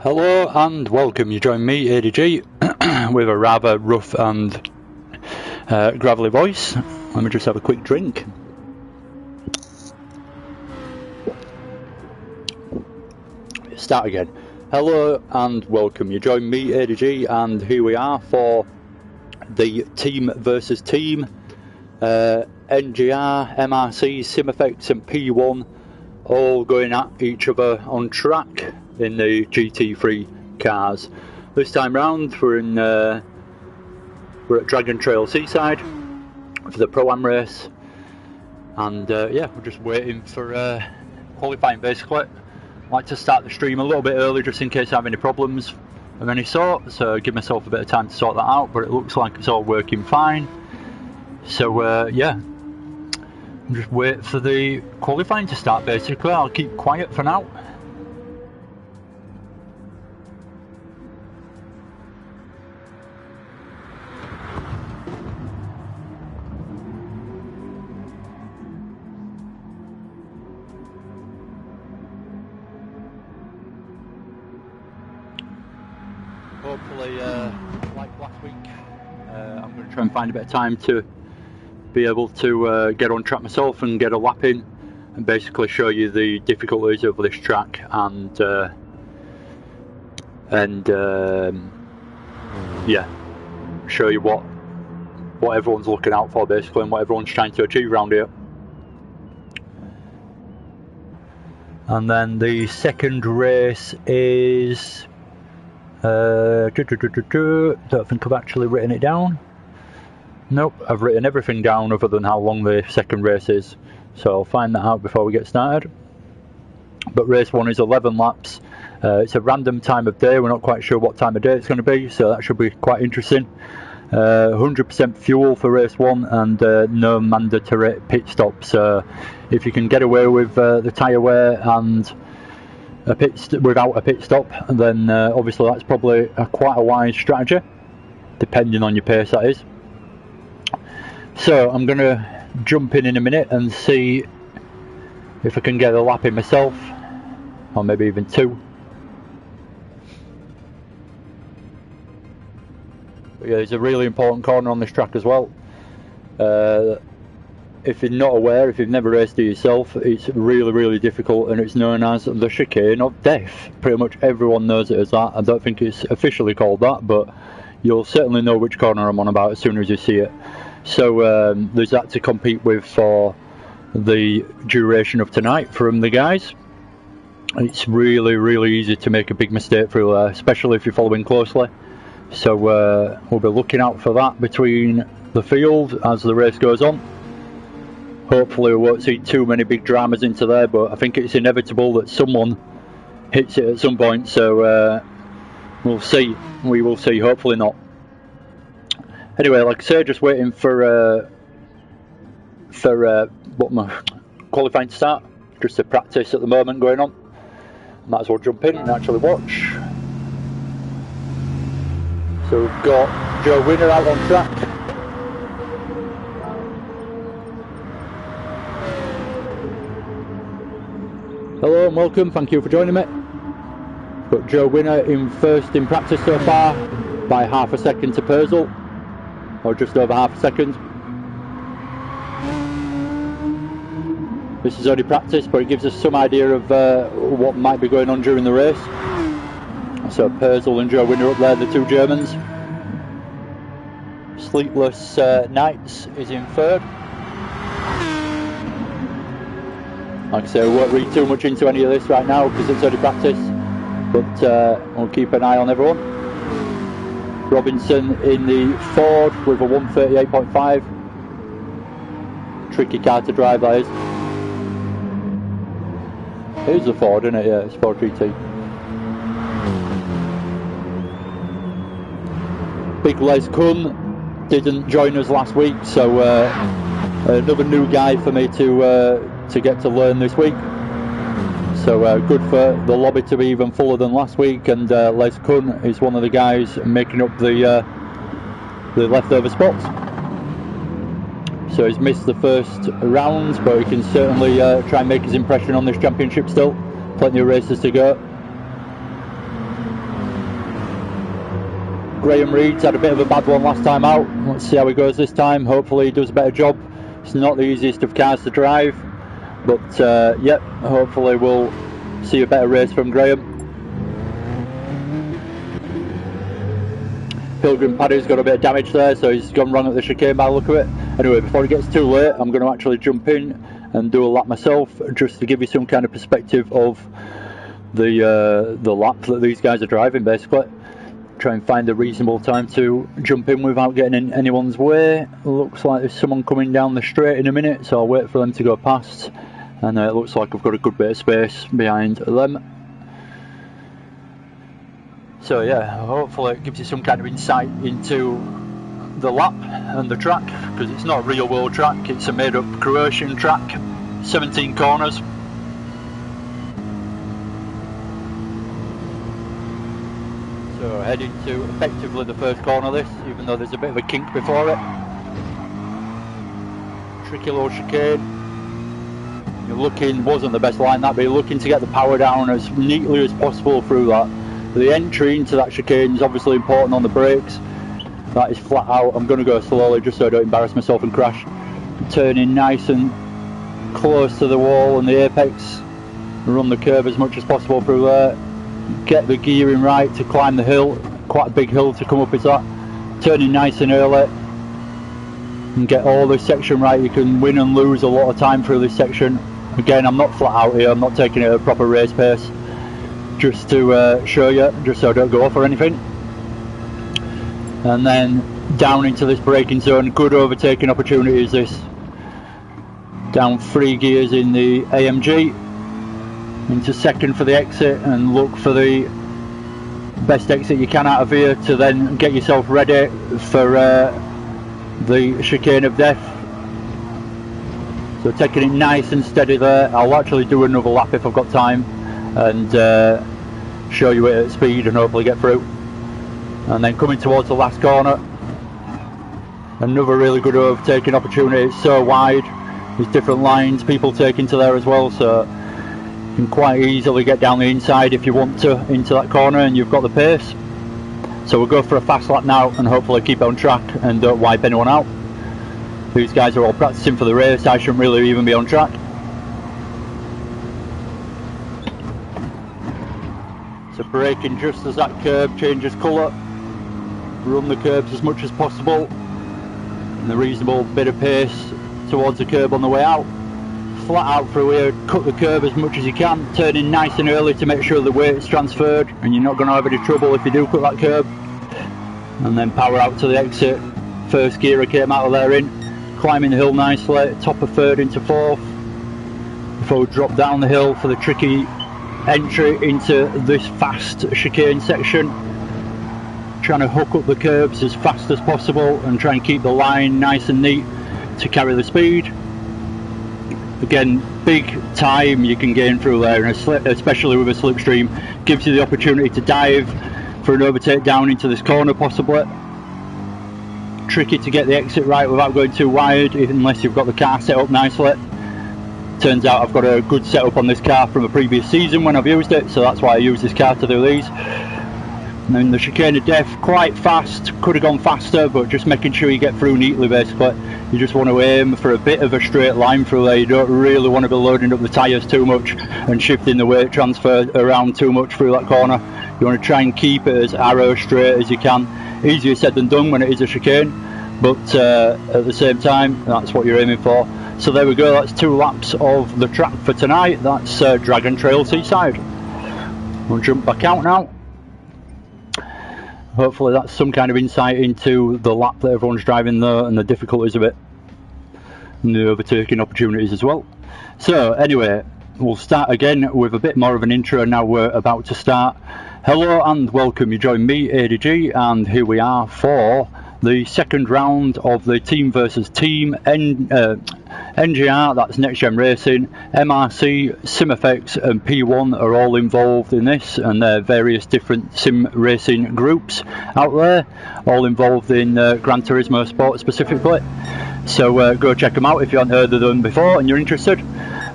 Hello and welcome. You join me, ADG, with a rather rough and gravelly voice. Let me just have a quick drink. Start again. Hello and welcome. You join me, ADG, and here we are for the team versus team. NGR, MRC, SIMFX and P1 all going at each other on track in the GT3 cars. This time round we're at Dragon Trail Seaside for the Pro-Am race, and yeah, we're just waiting for qualifying basically. I like to start the stream a little bit early just in case I have any problems of any sort, so give myself a bit of time to sort that out, but it looks like it's all working fine. So yeah, I'm just waiting for the qualifying to start basically. I'll keep quiet for now. Hopefully, like last week, I'm going to try and find a bit of time to be able to get on track myself and get a lap in and basically show you the difficulties of this track and yeah, show you what everyone's looking out for basically and what everyone's trying to achieve around here. And then the second race is don't think I've actually written it down. Nope, I've written everything down other than how long the second race is, so I'll find that out before we get started. But race 1 is 11 laps. It's a random time of day. We're not quite sure what time of day it's going to be, so that should be quite interesting. 100% fuel for race 1 and no mandatory pit stops. So if you can get away with the tyre wear and without a pit stop, then obviously that's probably quite a wise strategy, depending on your pace, that is. So I'm going to jump in a minute and see if I can get a lap in myself, or maybe even two. But yeah, there's a really important corner on this track as well. If you're not aware, if you've never raced it yourself, it's really difficult, and it's known as the chicane of death. Pretty much everyone knows it as that. I don't think it's officially called that, but you'll certainly know which corner I'm on about as soon as you see it. So there's that to compete with for the duration of tonight from the guys. It's really easy to make a big mistake through there, especially if you're following closely. So we'll be looking out for that between the field as the race goes on. Hopefully we won't see too many big dramas into there, but I think it's inevitable that someone hits it at some point, so we'll see. We will see, hopefully not. Anyway, like I say, just waiting for what my qualifying to start. Just a practice at the moment going on. Might as well jump in and actually watch. So we've got Joe Winner out on track. Hello and welcome, thank you for joining me. Got Joe Winner in first in practice so far by half a second to Purcell, or just over half a second. This is only practice, but it gives us some idea of what might be going on during the race. So Purcell and Joe Winner up there, the two Germans. Sleepless Nights is in third. Like I say, we won't read too much into any of this right now because it's only practice, but we'll keep an eye on everyone. Robinson in the Ford with a 138.5. Tricky car to drive, that is. It is a Ford, isn't it? Yeah, it's Ford GT. Big Les Kuhn didn't join us last week, so another new guy for me to get to learn this week. So good for the lobby to be even fuller than last week, and Les Kuhn is one of the guys making up the leftover spots. So he's missed the first round, but he can certainly try and make his impression on this championship still. Plenty of races to go. Graham Reed's had a bit of a bad one last time out. Let's see how he goes this time. Hopefully he does a better job. It's not the easiest of cars to drive, but yep, hopefully we'll see a better race from Graham. Pilgrim Paddy's got a bit of damage there, so he's gone wrong at the chicane by the look of it. Anyway, before it gets too late, I'm going to actually jump in and do a lap myself, just to give you some kind of perspective of the lap that these guys are driving, basically. Try and find a reasonable time to jump in without getting in anyone's way. Looks like there's someone coming down the straight in a minute, so I'll wait for them to go past. And it looks like I've got a good bit of space behind them. So yeah, hopefully it gives you some kind of insight into the lap and the track, because it's not a real world track, it's a made up Croatian track, 17 corners. So heading to effectively the first corner of this, even though there's a bit of a kink before it. Tricky little chicane. You're looking, wasn't the best line that, but you're looking to get the power down as neatly as possible through that. The entry into that chicane is obviously important on the brakes. That is flat out. I'm going to go slowly just so I don't embarrass myself and crash. Turning nice and close to the wall and the apex. Run the curve as much as possible through there. Get the gearing right to climb the hill. Quite a big hill to come up, is that. Turning nice and early. And get all this section right. You can win and lose a lot of time through this section. Again, I'm not flat out here. I'm not taking it at a proper race pace. Just to show you, just so I don't go off or anything. And then down into this braking zone. Good overtaking opportunity is this. Down 3 gears in the AMG into second for the exit, and look for the best exit you can out of here to then get yourself ready for the chicane of death. So taking it nice and steady there. I'll actually do another lap if I've got time, and show you it at speed and hopefully get through. And then coming towards the last corner, another really good overtaking opportunity. It's so wide, there's different lines, people taking to there as well, so you can quite easily get down the inside if you want to into that corner and you've got the pace. So we'll go for a fast lap now and hopefully keep on track and don't wipe anyone out. These guys are all practicing for the race. I shouldn't really even be on track. So braking just as that curb changes colour. Run the curbs as much as possible. And a reasonable bit of pace towards the curb on the way out. Flat out through here, cut the curb as much as you can. Turning nice and early to make sure the weight's transferred. And you're not going to have any trouble if you do cut that curb. And then power out to the exit. First gear I came out of there in. Climbing the hill nicely. Top of third into fourth. Before we drop down the hill for the tricky entry into this fast chicane section. Trying to hook up the curbs as fast as possible and try and keep the line nice and neat to carry the speed. Again, big time you can gain through there, and especially with a slipstream, gives you the opportunity to dive for an overtake down into this corner possibly. Tricky to get the exit right without going too wide unless you've got the car set up nicely. Turns out I've got a good setup on this car from a previous season when I've used it, so that's why I use this car to do these. And then the chicane of death, quite fast, could have gone faster, but just making sure you get through neatly basically. You just want to aim for a bit of a straight line through there. You don't really want to be loading up the tyres too much and shifting the weight transfer around too much through that corner. You want to try and keep it as arrow straight as you can. Easier said than done when it is a chicane, but at the same time, that's what you're aiming for. So there we go, that's 2 laps of the track for tonight. That's Dragon Trail Seaside. We'll jump back out now. Hopefully that's some kind of insight into the lap that everyone's driving there and the difficulties of it. And the overtaking opportunities as well. So anyway, we'll start again with a bit more of an intro now we're about to start. Hello and welcome, you join me, ADG, and here we are for the second round of the team versus team NGR, that's Next Gen Racing, MRC, SIMFX and P1 are all involved in this, and they're various different sim racing groups out there, all involved in Gran Turismo sport specifically. So go check them out if you haven't heard of them before and you're interested.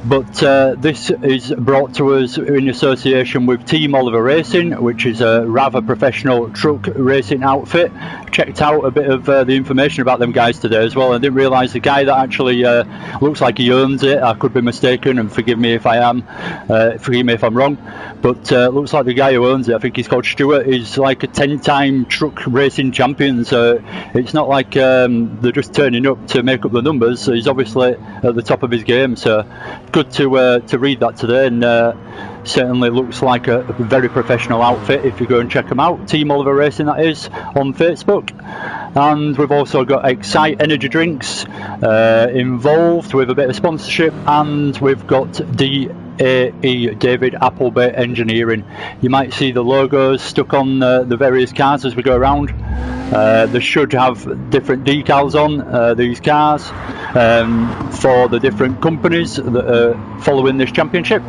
but this is brought to us in association with Team Oliver Racing, which is a rather professional truck racing outfit. Checked out a bit of the information about them guys today as well. I didn't realise the guy that actually looks like he owns it. I could be mistaken, and forgive me if I am. Forgive me if I'm wrong, but looks like the guy who owns it, I think he's called Stuart, is like a 10-time truck racing champion. So it's not like they're just turning up to make up the numbers. So he's obviously at the top of his game. So good to read that today, and certainly looks like a very professional outfit if you go and check them out. Team Oliver Racing, that is, on Facebook. And we've also got Excite energy drinks involved with a bit of sponsorship, and we've got DAE, David Appleby Engineering. You might see the logos stuck on the various cars as we go around. They should have different decals on these cars for the different companies that are following this championship.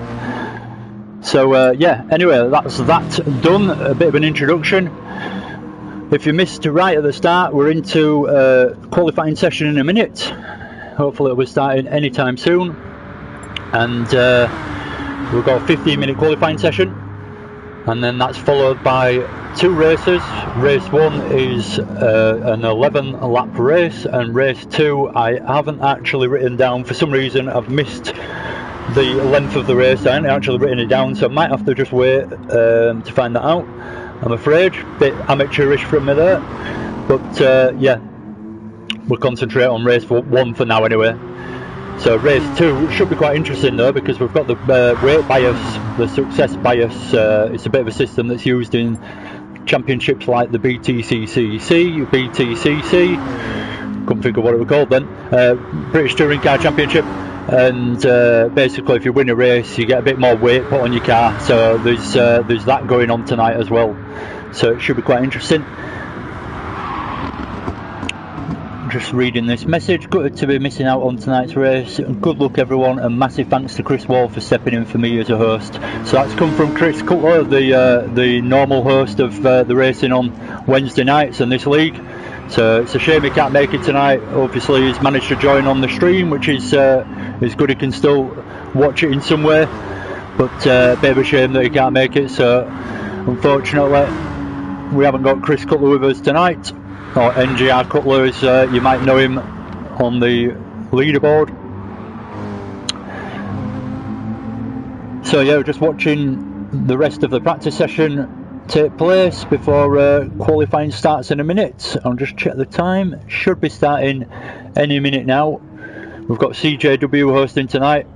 So yeah, anyway, that's that done. A bit of an introduction. If you missed right at the start, we're into qualifying session in a minute. Hopefully it'll be starting anytime soon. And we've got a 15-minute qualifying session, and then that's followed by 2 races. Race 1 is an 11-lap race, and race 2 I haven't actually written down. For some reason I've missed the length of the race. I haven't actually written it down, so I might have to just wait to find that out, I'm afraid. Bit amateurish from me there, but yeah, we'll concentrate on race 1 for now anyway. So race 2 should be quite interesting though, because we've got the weight bias, the success bias. It's a bit of a system that's used in championships like the BTCC, couldn't think of what it was called then, British Touring Car Championship. And basically if you win a race you get a bit more weight put on your car, so there's that going on tonight as well, so it should be quite interesting. Just reading this message: good to be missing out on tonight's race, good luck everyone, and massive thanks to Chris Wall for stepping in for me as a host. So that's come from Chris Cutler, the normal host of the racing on Wednesday nights in this league. So it's a shame he can't make it tonight. Obviously he's managed to join on the stream, which is good. He can still watch it in some way, but a bit of a shame that he can't make it. So unfortunately we haven't got Chris Cutler with us tonight, or NGR Cutler as you might know him on the leaderboard. So yeah, we're just watching the rest of the practice session take place before qualifying starts in a minute. I'll just check the time. Should be starting any minute now. We've got CJW hosting tonight,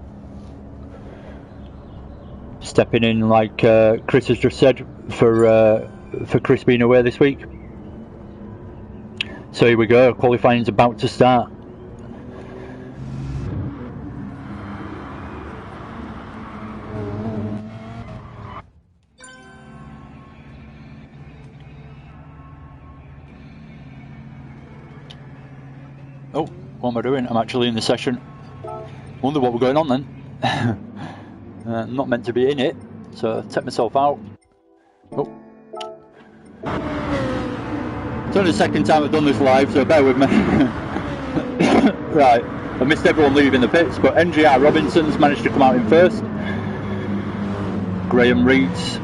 stepping in like Chris has just said for Chris being away this week. So here we go, qualifying's about to start. Oh, what am I doing? I'm actually in the session. Wonder what we're going on then. I'm not meant to be in it, so take myself out. Oh. It's only the second time I've done this live, so bear with me. Right, I missed everyone leaving the pits, but NGR Robinson's managed to come out in first. Graham Reed's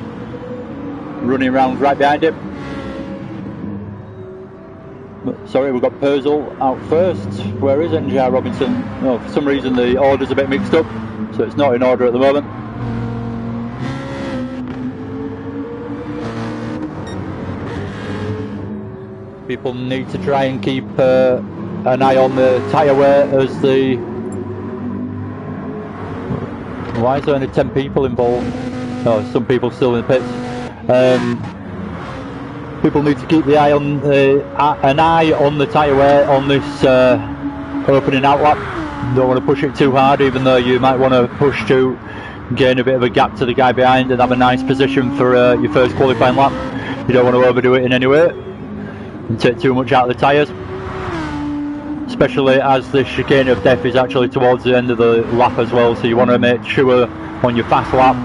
running around right behind him. Sorry, we've got Purcell out first. Where is NGR Robinson? Oh, for some reason the order's a bit mixed up, so it's not in order at the moment. People need to try and keep an eye on the tyre wear as the... Why is there only 10 people involved? Oh, some people still in the pits. People need to keep the eye on an eye on the tyre wear on this opening out lap. Don't want to push it too hard, even though you might want to push to gain a bit of a gap to the guy behind and have a nice position for your first qualifying lap. You don't want to overdo it in any way and take too much out of the tyres, especially as the chicane of death is actually towards the end of the lap as well, so you want to make sure on your fast lap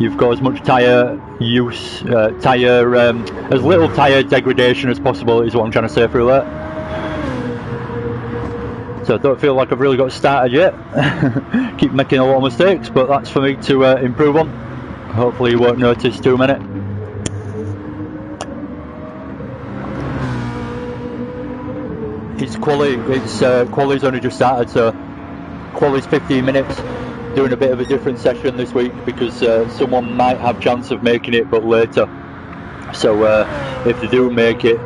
you've got as much tyre use, as little tyre degradation as possible is what I'm trying to say through that. So I don't feel like I've really got started yet. Keep making a lot of mistakes, but that's for me to improve on. Hopefully you won't notice too many. Quali's only just started, so quali's 15 minutes. Doing a bit of a different session this week because someone might have chance of making it, but later. So if they do make it,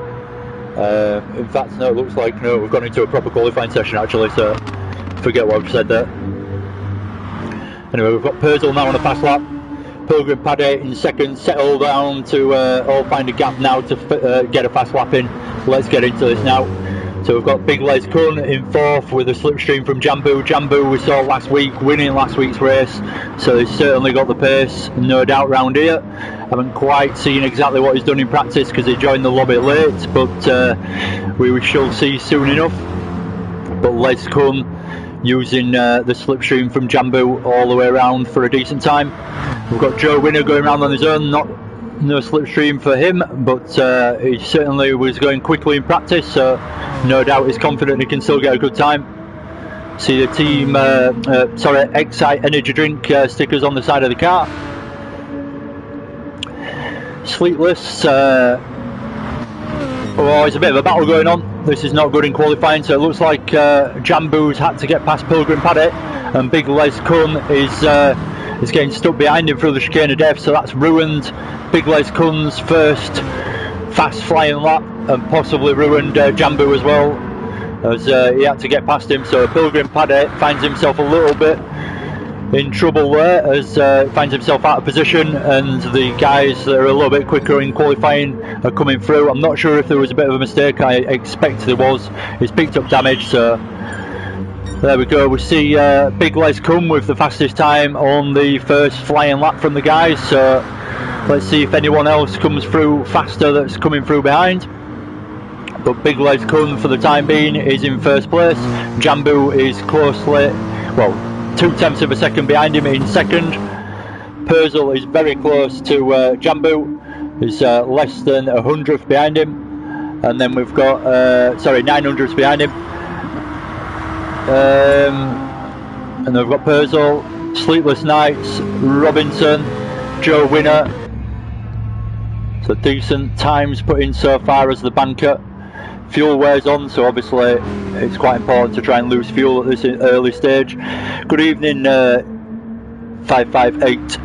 in fact no, it looks like no, we've gone into a proper qualifying session actually, so forget what I've said there. Anyway, we've got Purcell now on a fast lap. Pilgrim pad 8 in second, settle down to all find a gap now to get a fast lap in. Let's get into this now. So we've got Big Les Kun in fourth with a slipstream from Jambu. Jambu we saw last week, winning last week's race, so he's certainly got the pace, no doubt round here. Haven't quite seen exactly what he's done in practice because he joined the lobby late, but we shall see soon enough. But Les Kun using the slipstream from Jambu all the way around for a decent time. We've got Joe Winner going around on his own, no slipstream for him, but he certainly was going quickly in practice, so no doubt he's confident he can still get a good time. See the team, Excite energy drink stickers on the side of the car. Sleepless, oh, it's a bit of a battle going on. This is not good in qualifying, so it looks like Jambu's had to get past Pilgrim Paddock, and Big Les Kun is getting stuck behind him through the chicane of death, so that's ruined Big Les Kun's first fast flying lap and possibly ruined Jambu as well, as he had to get past him. So Pilgrim Paddock finds himself a little bit in trouble there, as finds himself out of position, and the guys that are a little bit quicker in qualifying are coming through. I'm not sure if there was a bit of a mistake, I expect there was. He's picked up damage, so there we go. We see Big Les come with the fastest time on the first flying lap from the guys, so let's see if anyone else comes through faster that's coming through behind. But Big Les Kun for the time being is in first place. Jambu is closely, well, 0.2 of a second behind him in second. Purcell is very close to Jambu, is less than 100th behind him, and then we've got 900th behind him. And then we've got Purcell, Sleepless Nights, Robinson, Joe Winner. So decent times put in so far as the banker. Fuel wears on, so obviously it's quite important to try and lose fuel at this early stage. Good evening, 558.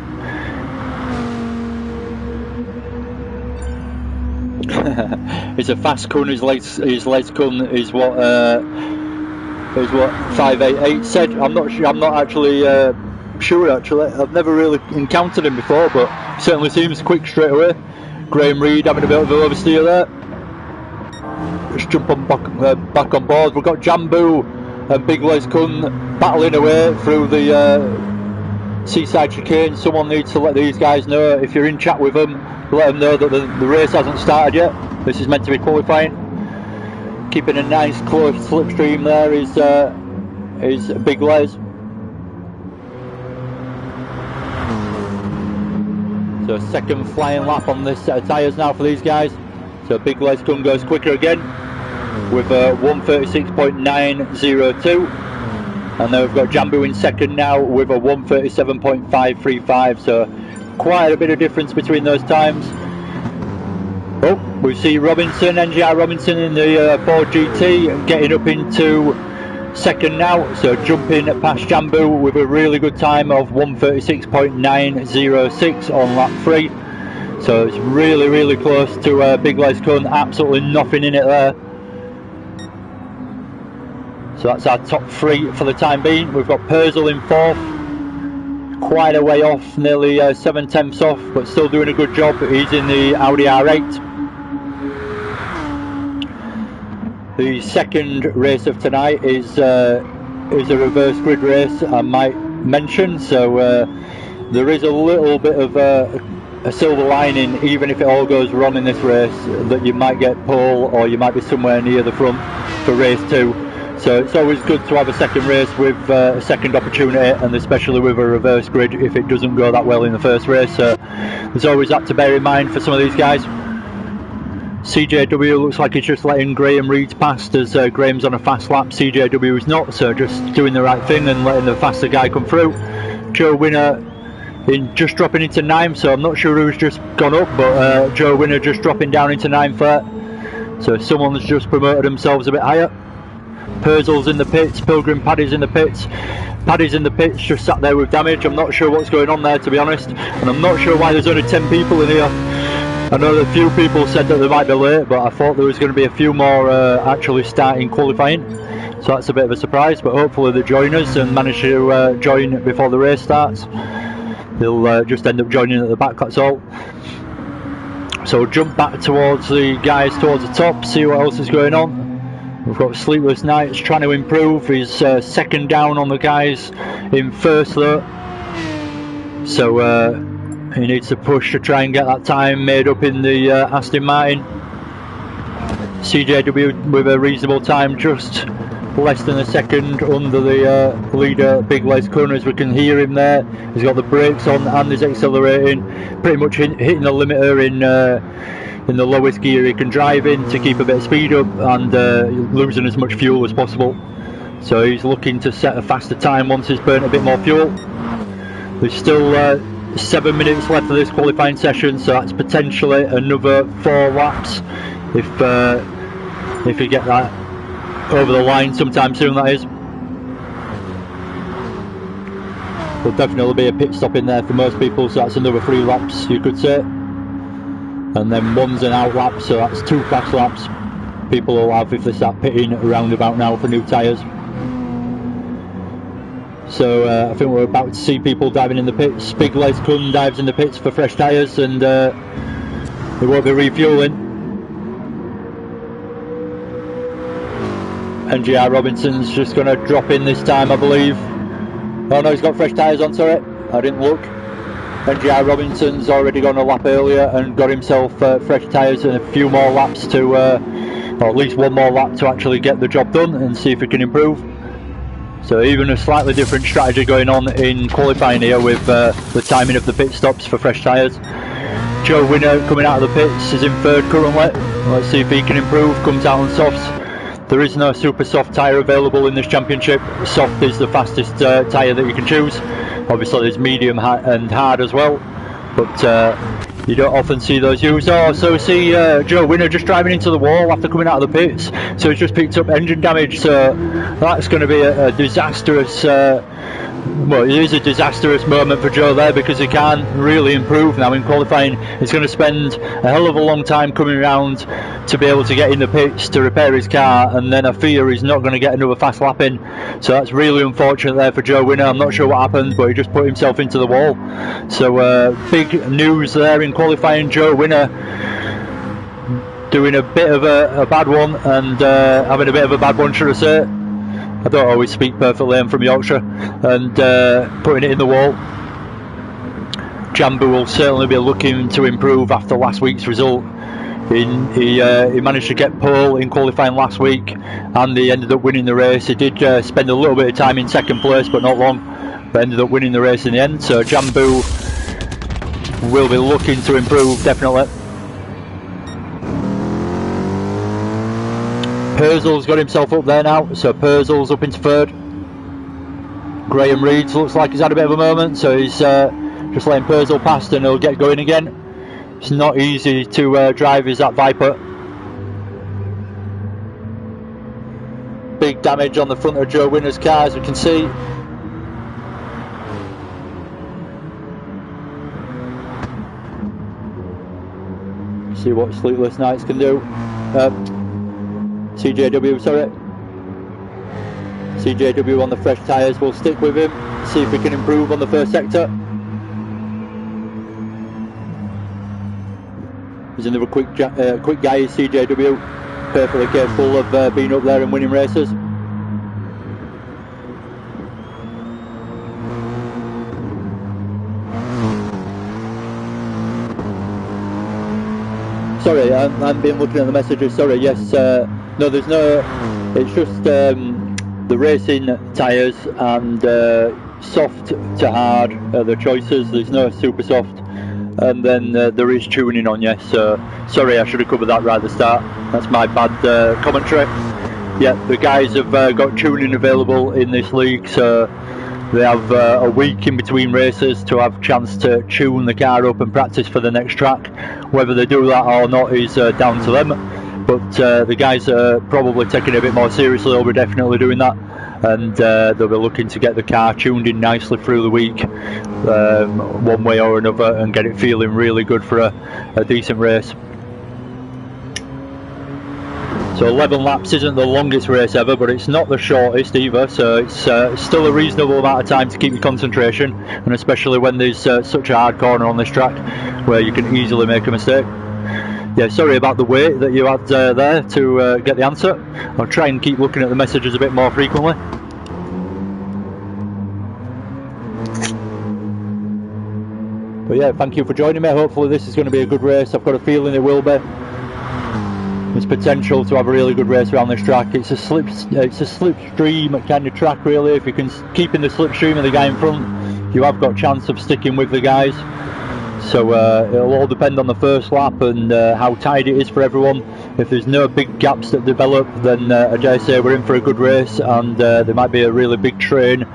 It's a fast Kun, his Les Kun is what 588 said. I'm not sure. I'm not actually sure. Actually, I've never really encountered him before, but certainly seems quick straight away. Graham Reed having a bit of an oversteer there. Let's jump on back on board. We've got Jambu and Big Les Kun battling away through the seaside chicane. Someone needs to let these guys know, if you're in chat with them, let them know that the race hasn't started yet. This is meant to be qualifying. Keeping a nice close slipstream there is Big Les. So second flying lap on this set of tyres now for these guys. So Big Les Kun goes quicker again with a 136.902, and then we've got Jambu in second now with a 137.535. So quite a bit of difference between those times. Oh, we see Robinson, NGR Robinson in the Ford GT getting up into second now, so jumping past Jambu with a really good time of 136.906 on lap 3. So it's really close to Big Les Kun, absolutely nothing in it there. So that's our top 3 for the time being. We've got Purcell in 4th, quite a way off, nearly 7/10 off, but still doing a good job. He's in the Audi R8. The second race of tonight is a reverse grid race, I might mention, so there is a little bit of a silver lining, even if it all goes wrong in this race, that you might get pole or you might be somewhere near the front for race 2. So it's always good to have a second race with a second opportunity, and especially with a reverse grid if it doesn't go that well in the first race. So there's always that to bear in mind for some of these guys. CJW looks like he's just letting Graham Reed past as Graham's on a fast lap. CJW is not, so just doing the right thing and letting the faster guy come through. Joe Winner just dropping into 9th, so I'm not sure who's just gone up, but Joe Winner just dropping down into 9th there. So someone's just promoted themselves a bit higher. Purcell's in the pits, Pilgrim Paddy's in the pits. Paddy's in the pits, just sat there with damage. I'm not sure what's going on there, to be honest, and I'm not sure why there's only 10 people in here. I know that a few people said that they might be late, but I thought there was going to be a few more actually starting qualifying, so that's a bit of a surprise, but hopefully they join us and manage to join before the race starts. They'll just end up joining at the back, that's all. So jump back towards the guys towards the top, see what else is going on. We've got Sleepless Nights trying to improve. He's second down on the guys in first though, so he needs to push to try and get that time made up in the Aston Martin. CJW with a reasonable time, just less than a second under the leader Big Les Kun, as we can hear him there. He's got the brakes on and he's accelerating, pretty much hitting the limiter in the lowest gear he can drive in to keep a bit of speed up and losing as much fuel as possible. So he's looking to set a faster time once he's burnt a bit more fuel. There's still 7 minutes left of this qualifying session, so that's potentially another 4 laps if you get that over the line sometime soon, that is. There'll definitely be a pit stop in there for most people, so that's another 3 laps you could say, and then one's an out lap, so that's 2 fast laps people will have if they start pitting around about now for new tyres. So I think we're about to see people diving in the pits. Big Les Kun dives in the pits for fresh tyres, and they won't be refuelling. NGR Robinson's just going to drop in this time, I believe. Oh no, he's got fresh tyres on, sorry, I didn't look. NGR Robinson's already gone a lap earlier and got himself fresh tyres and a few more laps to, or at least one more lap to actually get the job done and see if he can improve. So even a slightly different strategy going on in qualifying here with the timing of the pit stops for fresh tyres. Joe Winner coming out of the pits is in 3rd currently. Let's see if he can improve, comes out on softs. There is no super soft tyre available in this championship. Soft is the fastest tyre that you can choose. Obviously there's medium and hard as well, but you don't often see those used. Oh, so we see Joe Winner just driving into the wall after coming out of the pits, so he's just picked up engine damage, so that's going to be a disastrous well, it is a disastrous moment for Joe there, because he can't really improve now in qualifying. He's going to spend a hell of a long time coming around to be able to get in the pits to repair his car, and then I fear he's not going to get another fast lap in. So that's really unfortunate there for Joe Winner. I'm not sure what happened, but he just put himself into the wall. So big news there in qualifying. Joe Winner doing a bit of a bad one, and having a bit of a bad one, should I say. I don't always speak perfectly, I'm from Yorkshire, and putting it in the wall. Jambu will certainly be looking to improve after last week's result. He managed to get pole in qualifying last week, and he ended up winning the race. He did spend a little bit of time in 2nd place, but not long, but ended up winning the race in the end. So Jambu will be looking to improve, definitely. Purcell's got himself up there now, so Purcell's up into 3rd. Graham Reed looks like he's had a bit of a moment, so he's just letting Purcell past and he'll get going again. It's not easy to drive, is that Viper. Big damage on the front of Joe Winner's car, as we can see. See what Sleepless Nights can do. CJW, sorry. CJW on the fresh tyres, we'll stick with him, see if we can improve on the first sector. He's another quick guy, CJW, perfectly capable of being up there and winning races. Sorry, I've been looking at the messages, sorry, yes, no, there's no, it's just the racing tyres and soft to hard are the choices. There's no super soft. and then there is tuning on you. So sorry, I should have covered that right at the start. That's my bad commentary. Yeah, the guys have got tuning available in this league, so they have a week in between races to have a chance to tune the car up and practice for the next track. Whether they do that or not is down to them, but the guys are probably taking it a bit more seriously. They'll be definitely doing that, and they'll be looking to get the car tuned in nicely through the week, one way or another, and get it feeling really good for a decent race. So 11 laps isn't the longest race ever, but it's not the shortest either, so it's still a reasonable amount of time to keep your concentration, and especially when there's such a hard corner on this track where you can easily make a mistake. Yeah, sorry about the wait that you had there to get the answer. I'll try and keep looking at the messages a bit more frequently. But yeah, thank you for joining me. Hopefully this is going to be a good race. I've got a feeling it will be. There's potential to have a really good race around this track. It's a slipstream kind of track, really. If you can keep in the slipstream of the guy in front, you have got a chance of sticking with the guys. So it'll all depend on the first lap and how tight it is for everyone. If there's no big gaps that develop, then I dare say we're in for a good race, and there might be a really big train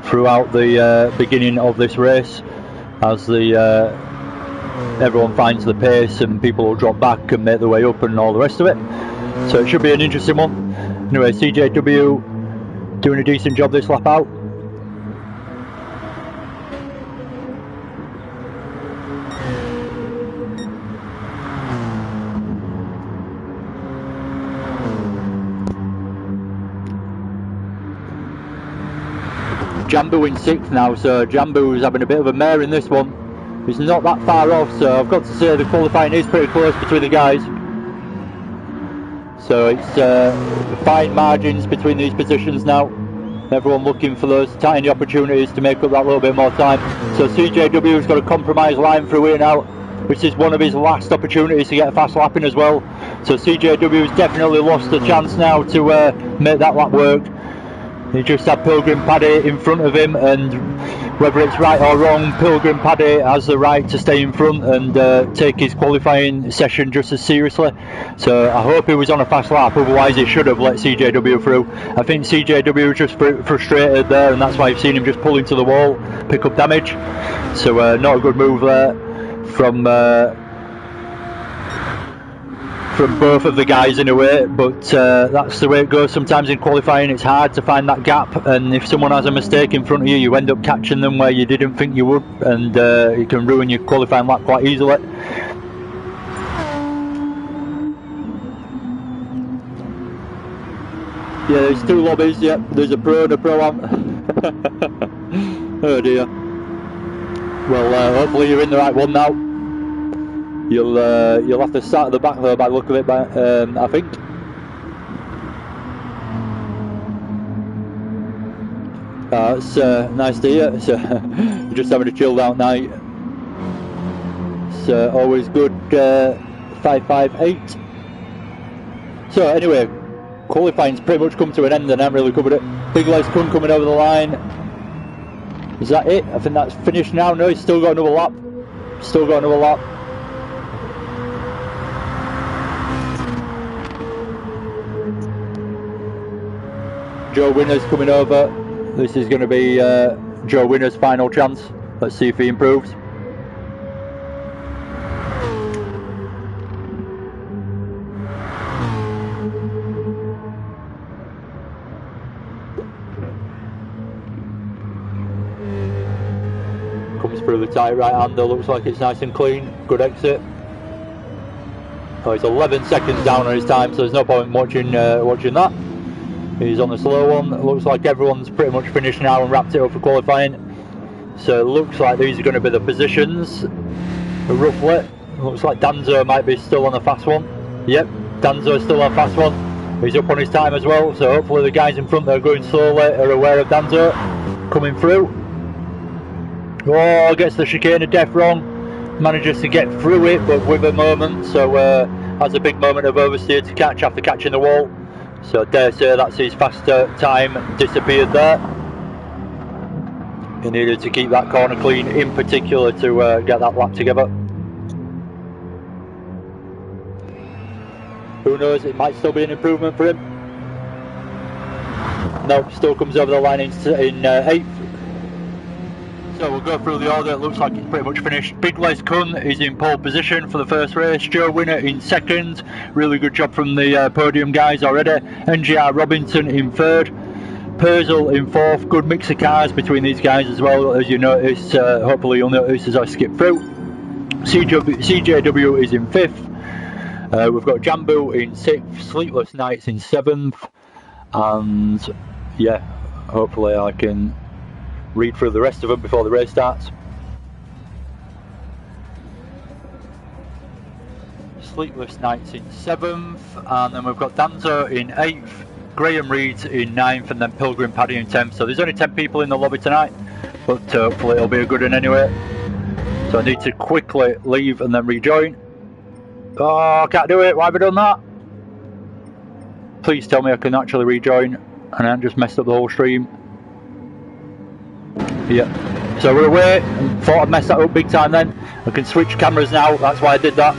throughout the beginning of this race as everyone finds the pace and people will drop back and make their way up and all the rest of it. So it should be an interesting one. Anyway, CJW doing a decent job this lap out. Jambu in 6th now, so Jambu's having a bit of a mare in this one. He's not that far off, so I've got to say the qualifying is pretty close between the guys. So it's fine margins between these positions now. Everyone looking for those tiny opportunities to make up that little bit more time. So CJW's got a compromise line through here now, which is one of his last opportunities to get a fast lap in as well. So CJW's definitely lost the chance now to make that lap work. He just had Pilgrim Paddy in front of him, and whether it's right or wrong, Pilgrim Paddy has the right to stay in front and take his qualifying session just as seriously. So I hope he was on a fast lap, otherwise it should have let CJW through. I think CJW was just frustrated there, and that's why you've seen him just pull into the wall, pick up damage. So not a good move there from both of the guys in a way, but that's the way it goes sometimes in qualifying. It's hard to find that gap, and if someone has a mistake in front of you, you end up catching them where you didn't think you would, and it can ruin your qualifying lap quite easily. Yeah, there's two lobbies. Yep, there's a pro and a pro-am. Oh dear. Well, hopefully you're in the right one now. You'll have to start at the back though, by the look of it, I think. It's nice to hear. It's just having a chilled out night. It's always good. 558. So anyway, qualifying's pretty much come to an end, and I haven't really covered it. Big Les Kun coming over the line. Is that it? I think that's finished now. No, he's still got another lap. Still got another lap. Joe Winner's coming over. This is going to be Joe Winner's final chance. Let's see if he improves. Comes through the tight right hander, looks like it's nice and clean. Good exit. Oh, he's 11 seconds down on his time, so there's no point watching that. He's on the slow one. It looks like everyone's pretty much finished now and wrapped it up for qualifying. So it looks like these are going to be the positions, roughly. It looks like Danzo might be still on the fast one. Yep, Danzo's still on fast one. He's up on his time as well, so hopefully the guys in front that are going slowly are aware of Danzo coming through. Oh, gets the chicane of death wrong. Manages to get through it, but with a moment, so has a big moment of oversteer to catch after catching the wall. So I dare say that's his faster time disappeared there. He needed to keep that corner clean in particular to get that lap together. Who knows, it might still be an improvement for him. No, still comes over the line in 8th. So we'll go through the order. It looks like it's pretty much finished. Big Les Kun is in pole position for the first race. Joe Winner in 2nd. Really good job from the podium guys already. NGR Robinson in 3rd. Purcell in 4th. Good mix of cars between these guys as well, as you notice. Hopefully you'll notice as I skip through. CJW is in 5th. We've got Jambu in 6th. Sleepless Nights in 7th. And yeah, hopefully I can read through the rest of them before the race starts. Sleepless Nights in 7th, and then we've got Danzo in 8th, Graham Reed in 9th, and then Pilgrim Paddy in 10th. So there's only 10 people in the lobby tonight, but hopefully it'll be a good one anyway. So I need to quickly leave and then rejoin. Oh, I can't do it. Why have I done that? Please tell me I can actually rejoin and I just messed up the whole stream. Yeah, so we're away. Thought I'd messed that up big time then. I can switch cameras now, that's why I did that.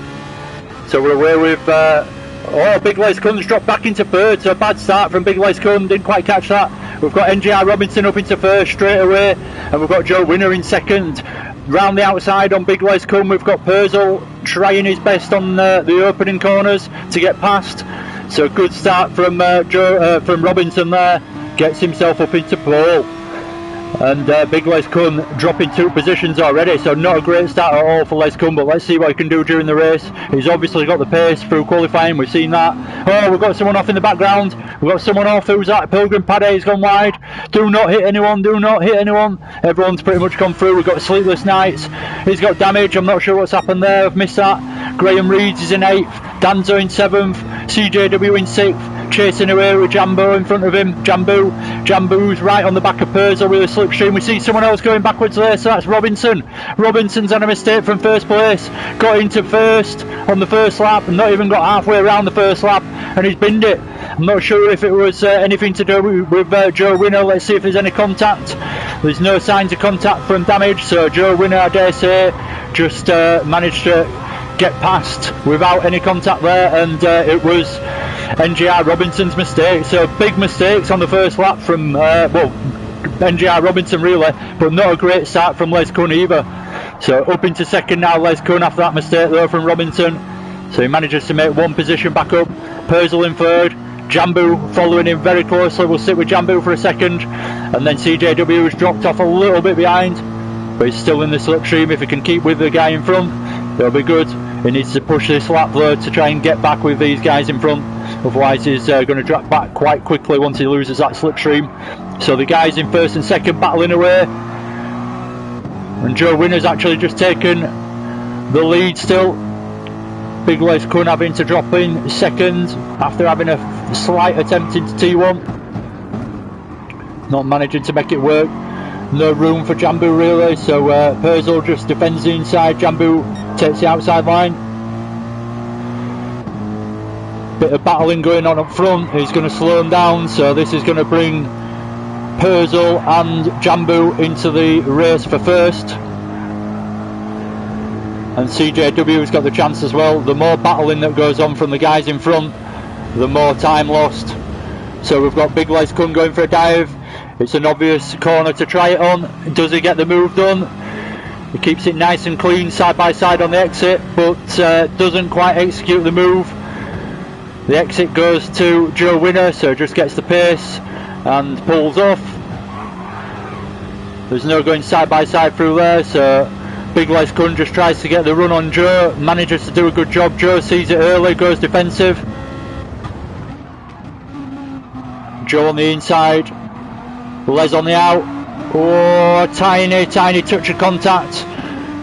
So we're away with, oh, Big Les Kun's dropped back into 3rd, so a bad start from Big Les Kun, didn't quite catch that. We've got NGR Robinson up into 1st straight away, and we've got Joe Winner in 2nd. Round the outside on Big Les Kun, we've got Purcell trying his best on the opening corners to get past. So good start from from Robinson there, gets himself up into pole. And Big Les Kun dropping 2 positions already, so not a great start at all for Les Kun, but let's see what he can do during the race. He's obviously got the pace through qualifying, we've seen that. Oh, we've got someone off in the background. We've got someone off. Who's that? Pilgrim Paddy has gone wide. Do not hit anyone, do not hit anyone. Everyone's pretty much gone through. We've got Sleepless Nights. He's got damage, I'm not sure what's happened there, I've missed that. Graham Reeds is in 8th, Danzo in 7th, CJW in 6th. Chasing away with Jambo in front of him. Jambu's right on the back of Purcell with a slipstream. We see someone else going backwards there, so that's Robinson. Robinson's had a mistake from 1st place. Got into 1st on the 1st lap and not even got halfway around the 1st lap, and he's binned it. I'm not sure if it was anything to do with Joe Winner. Let's see if there's any contact. There's no signs of contact from damage, so Joe Winner, I dare say, just managed to get past without any contact there, and it was NGR Robinson's mistake. So big mistakes on the 1st lap from well, NGR Robinson really, but not a great start from Les Kun either. So up into 2nd now, Les Kun, after that mistake though from Robinson. So he manages to make 1 position back up. Purcell in 3rd, Jambu following him very closely. We'll sit with Jambu for a second, and then CJW has dropped off a little bit behind, but he's still in the slipstream. If he can keep with the guy in front, that'll be good. He needs to push this lap though to try and get back with these guys in front, otherwise he's going to drop back quite quickly once he loses that slipstream. So the guys in 1st and 2nd battling away, and Joe Winner's actually just taken the lead still. Big Les Kun having to drop in 2nd after having a slight attempt into T1, not managing to make it work. No room for Jambu really, so Purcell just defends the inside. Jambu takes the outside line. Bit of battling going on up front. He's going to slow him down, so this is going to bring Purcell and Jambu into the race for 1st. And CJW has got the chance as well. The more battling that goes on from the guys in front, the more time lost. So we've got Big Les Kun going for a dive. It's an obvious corner to try it on. Does he get the move done? He keeps it nice and clean side by side on the exit, but doesn't quite execute the move. The exit goes to Joe Winner, so just gets the pace and pulls off. There's no going side by side through there, so Big Les Kun just tries to get the run on Joe, manages to do a good job. Joe sees it early, goes defensive. Joe on the inside, Les on the out. Oh, tiny touch of contact.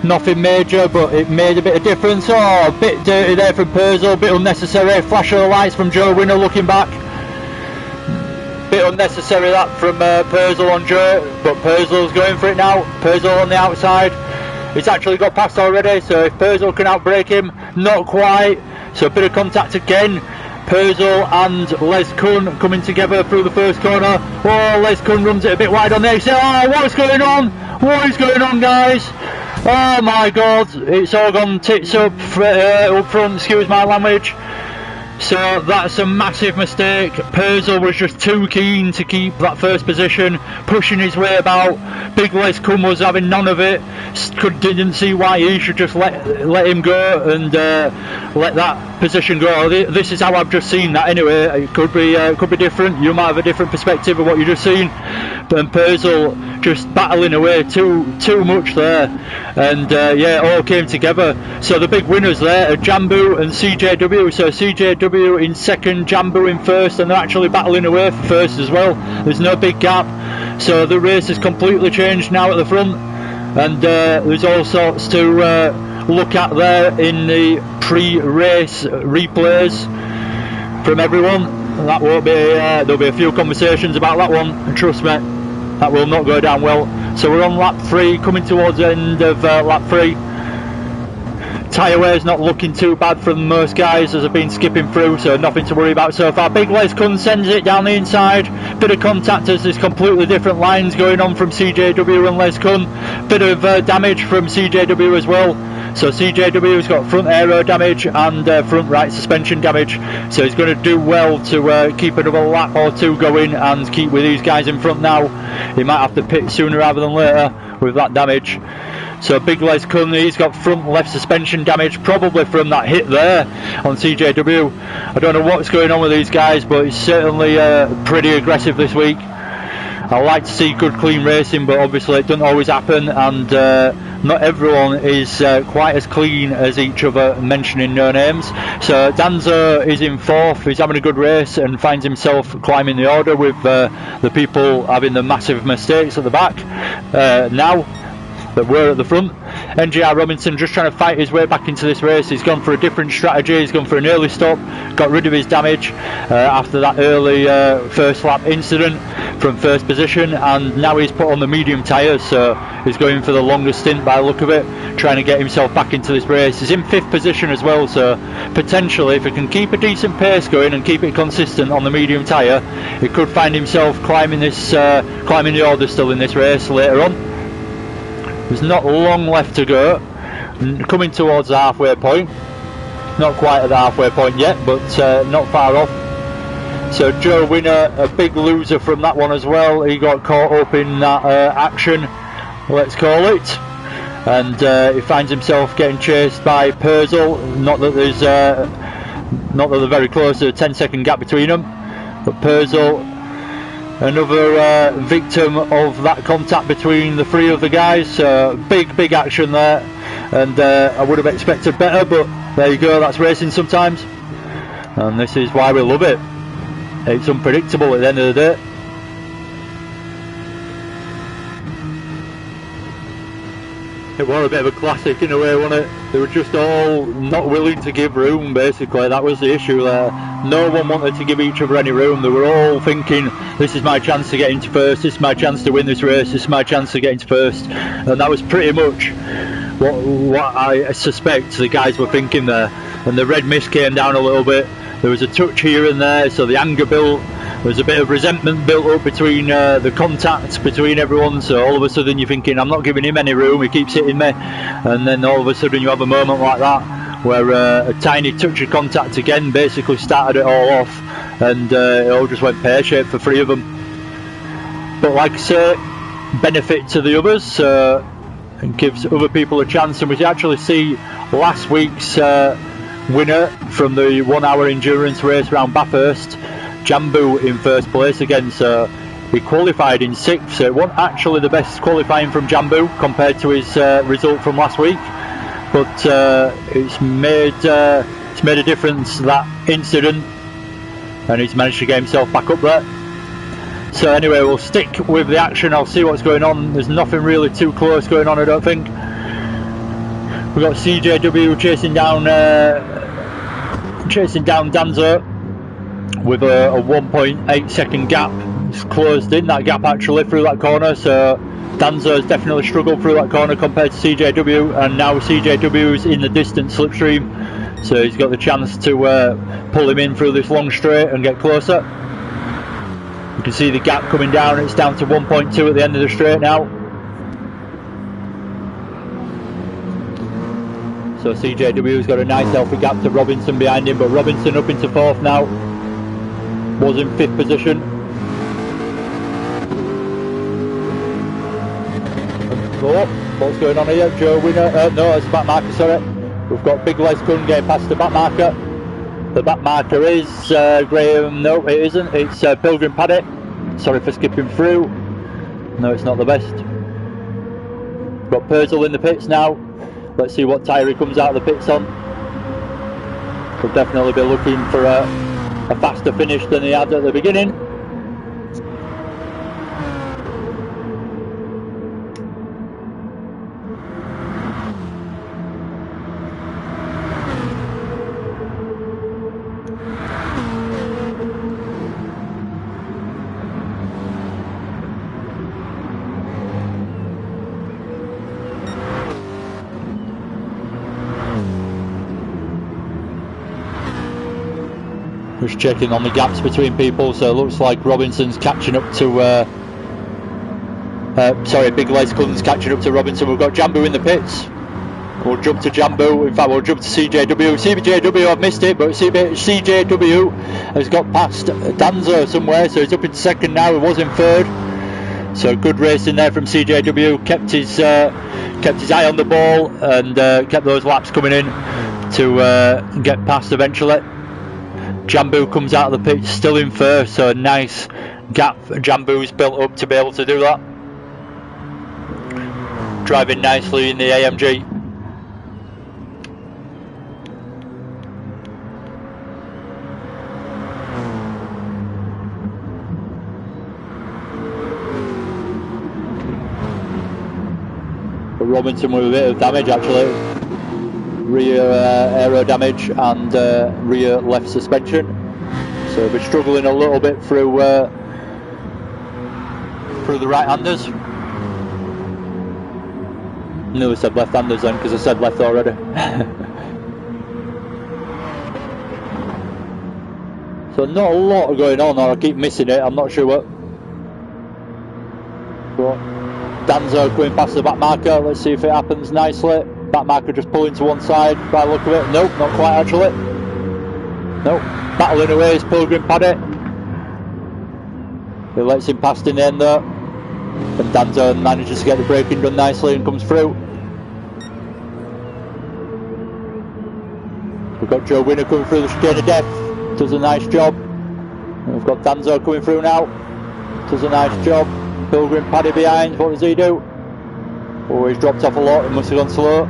Nothing major, but it made a bit of difference. Oh, a bit dirty there from Purcell, a bit unnecessary. Flash of the lights from Joe Winner looking back. Bit unnecessary that from Purcell on Joe, but Purcell's going for it now. Purcell on the outside. He's actually got past already, so if Purcell can outbrake him, not quite. So a bit of contact again. Purcell and Les Kun coming together through the 1st corner. Oh, Les Kun runs it a bit wide on the exit. Oh, what is going on? What is going on, guys? Oh my god, it's all gone tits up front, excuse my language. So that's a massive mistake. Purcell was just too keen to keep that first position, pushing his way about. Big Les Kun was having none of it. Didn't see why he should just let him go and let that position go. This is how I've just seen that anyway. It could be different. You might have a different perspective of what you just seen. But Purcell just battling away too much there, and yeah, all came together. So the big winners there are Jambu and CJW. So CJW in second, Jambu in first, and they're actually battling away for first as well. There's no big gap, so the race has completely changed now at the front, and there's all sorts to look at there in the pre-race replays from everyone. That won't be there'll be a few conversations about that one, and trust me, that will not go down well. So we're on lap 3, coming towards the end of lap 3. Tyre wear's not looking too bad from most guys as I've been skipping through, so nothing to worry about so far. Big Les Kun sends it down the inside. Bit of contact as there's completely different lines going on from CJW and Les Kun. Bit of damage from CJW as well. So CJW's got front aero damage and front right suspension damage. So he's going to do well to keep another lap or two going and keep with these guys in front now. He might have to pit sooner rather than later with that damage. So Big Les Kun, he's got front left suspension damage, probably from that hit there on CJW. I don't know what's going on with these guys, but he's certainly pretty aggressive this week. I like to see good clean racing, but obviously it doesn't always happen, and not everyone is quite as clean as each other, mentioning no names. So Danzo is in 4th, he's having a good race and finds himself climbing the order with the people having the massive mistakes at the back now that were at the front. NGR Robinson just trying to fight his way back into this race. He's gone for a different strategy. He's gone for an early stop, got rid of his damage after that early first lap incident from first position, and now he's put on the medium tyres, so he's going for the longest stint by the look of it, trying to get himself back into this race. He's in 5th position as well, so potentially if he can keep a decent pace going and keep it consistent on the medium tyre, he could find himself climbing the order still in this race later on. There's not long left to go, coming towards the halfway point. Not quite at the halfway point yet, but not far off. So Joe Winner, a big loser from that one as well. He got caught up in that action, let's call it, and he finds himself getting chased by Purcell. Not that they're very close, there's a 10-second gap between them, but Purcell, another victim of that contact between the three of the guys. So big action there, and I would have expected better, but there you go, that's racing sometimes, and this is why we love it. It's unpredictable at the end of the day. It was a bit of a classic in a way, wasn't it? They were just all not willing to give room, basically. That was the issue there. No one wanted to give each other any room. They were all thinking, this is my chance to get into first, this is my chance to win this race, this is my chance to get into first. And that was pretty much what I suspect the guys were thinking there. And the red mist came down a little bit. There was a touch here and there, so the anger built. There was a bit of resentment built up between the contacts between everyone, so all of a sudden you're thinking, I'm not giving him any room, he keeps hitting me, and then all of a sudden you have a moment like that where a tiny touch of contact again basically started it all off, and it all just went pear-shaped for 3 of them. But like I say, benefit to the others, and gives other people a chance, and we actually see last week's winner from the 1 hour endurance race around Bathurst, Jambu in first place again, so he qualified in 6th, so it wasn't actually the best qualifying from Jambu compared to his result from last week, but it's made a difference, that incident, and he's managed to get himself back up there. So anyway, we'll stick with the action. I'll see what's going on. There's nothing really too close going on, I don't think. We've got CJW chasing down Danzo with a 1.8 second gap. It's closed in, that gap actually, through that corner, so Danzo's definitely struggled through that corner compared to CJW, and now CJW's in the distant slipstream, so he's got the chance to pull him in through this long straight and get closer. You can see the gap coming down, it's down to 1.2 at the end of the straight now. So CJW's got a nice healthy gap to Robinson behind him, but Robinson up into 4th now. Was in 5th position. Oh, what's going on here? Joe Winner, no, it's the back marker, sorry. We've got Big Les Kun getting past the back marker. The back marker is Graham, no it isn't, it's Pilgrim Paddock. Sorry for skipping through. No, it's not the best. Got Purcell in the pits now. Let's see what tyre he comes out of the pits on. We'll definitely be looking for a faster finish than he had at the beginning. Just checking on the gaps between people, so it looks like Robinson's catching up to sorry, Big Les Kun's catching up to Robinson. We've got Jambu in the pits. We'll jump to Jambu, in fact we'll jump to CJW. CJW, I've missed it, but CJW has got past Danzo somewhere, so he's up in 2nd now. He was in 3rd, so good racing there from CJW. Kept his eye on the ball and kept those laps coming in to get past eventually. Jambu comes out of the pit still in 1st, so a nice gap Jambu's built up to be able to do that. Driving nicely in the AMG. But Robinson with a bit of damage actually. Rear aero damage and rear left suspension, so we're struggling a little bit through the right-handers. No, I said left-handers then because I said left already. So not a lot going on, or I keep missing it, I'm not sure what. But Danzo going past the back marker, let's see if it happens nicely. Back marker just pulling to one side by the look of it. Nope, not quite actually. Nope, battling away is Pilgrim Paddock. He lets him past in the end though. And Danzo manages to get the braking done nicely and comes through. We've got Joe Winner coming through the chicane of death. Does a nice job. And we've got Danzo coming through now. Does a nice job. Pilgrim Paddy behind, what does he do? Oh, he's dropped off a lot, he must have gone slow.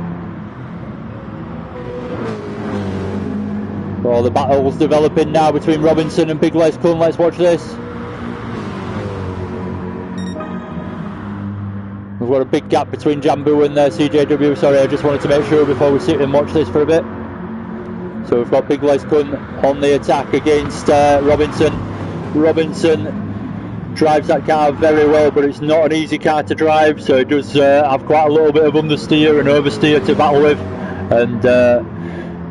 Oh, the battle's developing now between Robinson and Big Les Kun. Let's watch this. We've got a big gap between Jambu and CJW. Sorry, I just wanted to make sure before we sit and watch this for a bit. So we've got Big Les Kun on the attack against Robinson. Robinson drives that car very well, but it's not an easy car to drive, so it does have quite a little bit of understeer and oversteer to battle with, and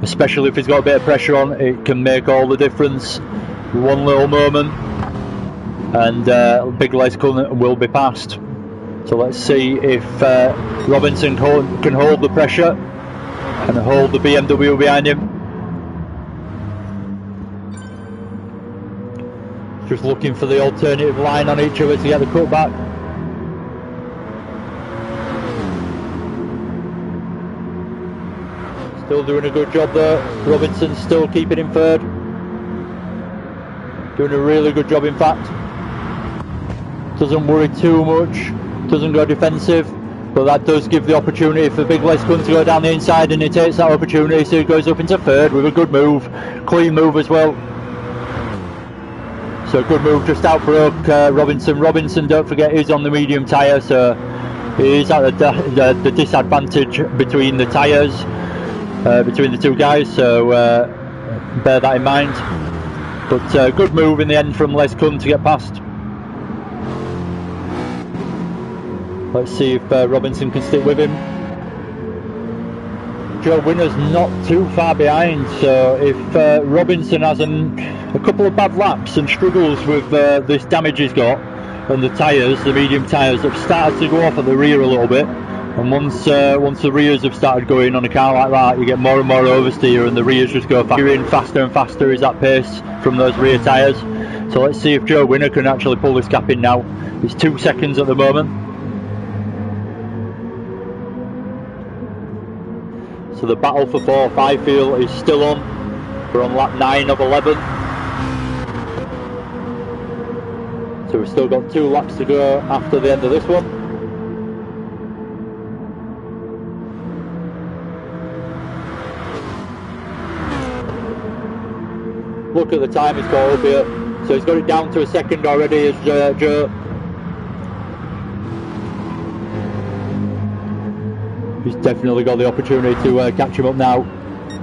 especially if he's got a bit of pressure on, it can make all the difference. One little moment and Big Les Kun will be passed. So let's see if Robinson can hold the pressure and hold the BMW behind him. Just looking for the alternative line on each other to get the cutback. Still doing a good job there. Robinson's still keeping him 3rd. Doing a really good job in fact. Doesn't worry too much. Doesn't go defensive. But that does give the opportunity for Big Les Kun to go down the inside, and he takes that opportunity, so he goes up into 3rd with a good move. Clean move as well. So good move just out for Robinson. Robinson, don't forget, is on the medium tyre, so he is at the disadvantage between the tyres, between the two guys, so bear that in mind. But good move in the end from Les Kun to get past. Let's see if Robinson can stick with him. Joe Winner's not too far behind, so if Robinson has a couple of bad laps and struggles with this damage he's got, and the tyres, the medium tyres, have started to go off at the rear a little bit, And once the rears have started going on a car like that, you get more and more oversteer, and the rears just go faster. You're in faster and faster is that pace from those rear tyres. So let's see if Joe Winner can actually pull this gap in now. It's 2 seconds at the moment. So the battle for 4th, I feel, is still on. We're on lap 9 of 11. So we've still got 2 laps to go after the end of this one. Look at the time he's got up here. So he's got it down to a second already as Joe. He's definitely got the opportunity to catch him up now.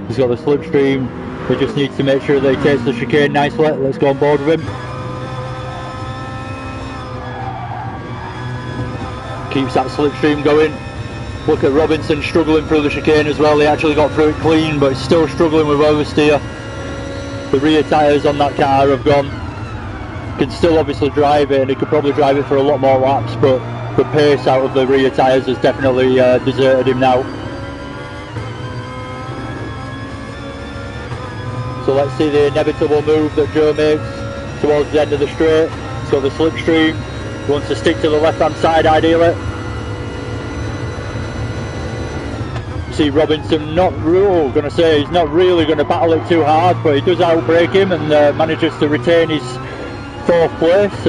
He's got the slipstream. He just needs to make sure that he takes the chicane nicely. Let's go on board with him. Keeps that slipstream going. Look at Robinson struggling through the chicane as well. He actually got through it clean, but he's still struggling with oversteer. The rear tyres on that car have gone. Can still obviously drive it, and he could probably drive it for a lot more laps, but the pace out of the rear tyres has definitely deserted him now. So let's see the inevitable move that Joe makes towards the end of the straight. He's got the slipstream. He wants to stick to the left hand side ideally. See Robinson not he's not really going to battle it too hard, but he does outbrake him and manages to retain his 4th place.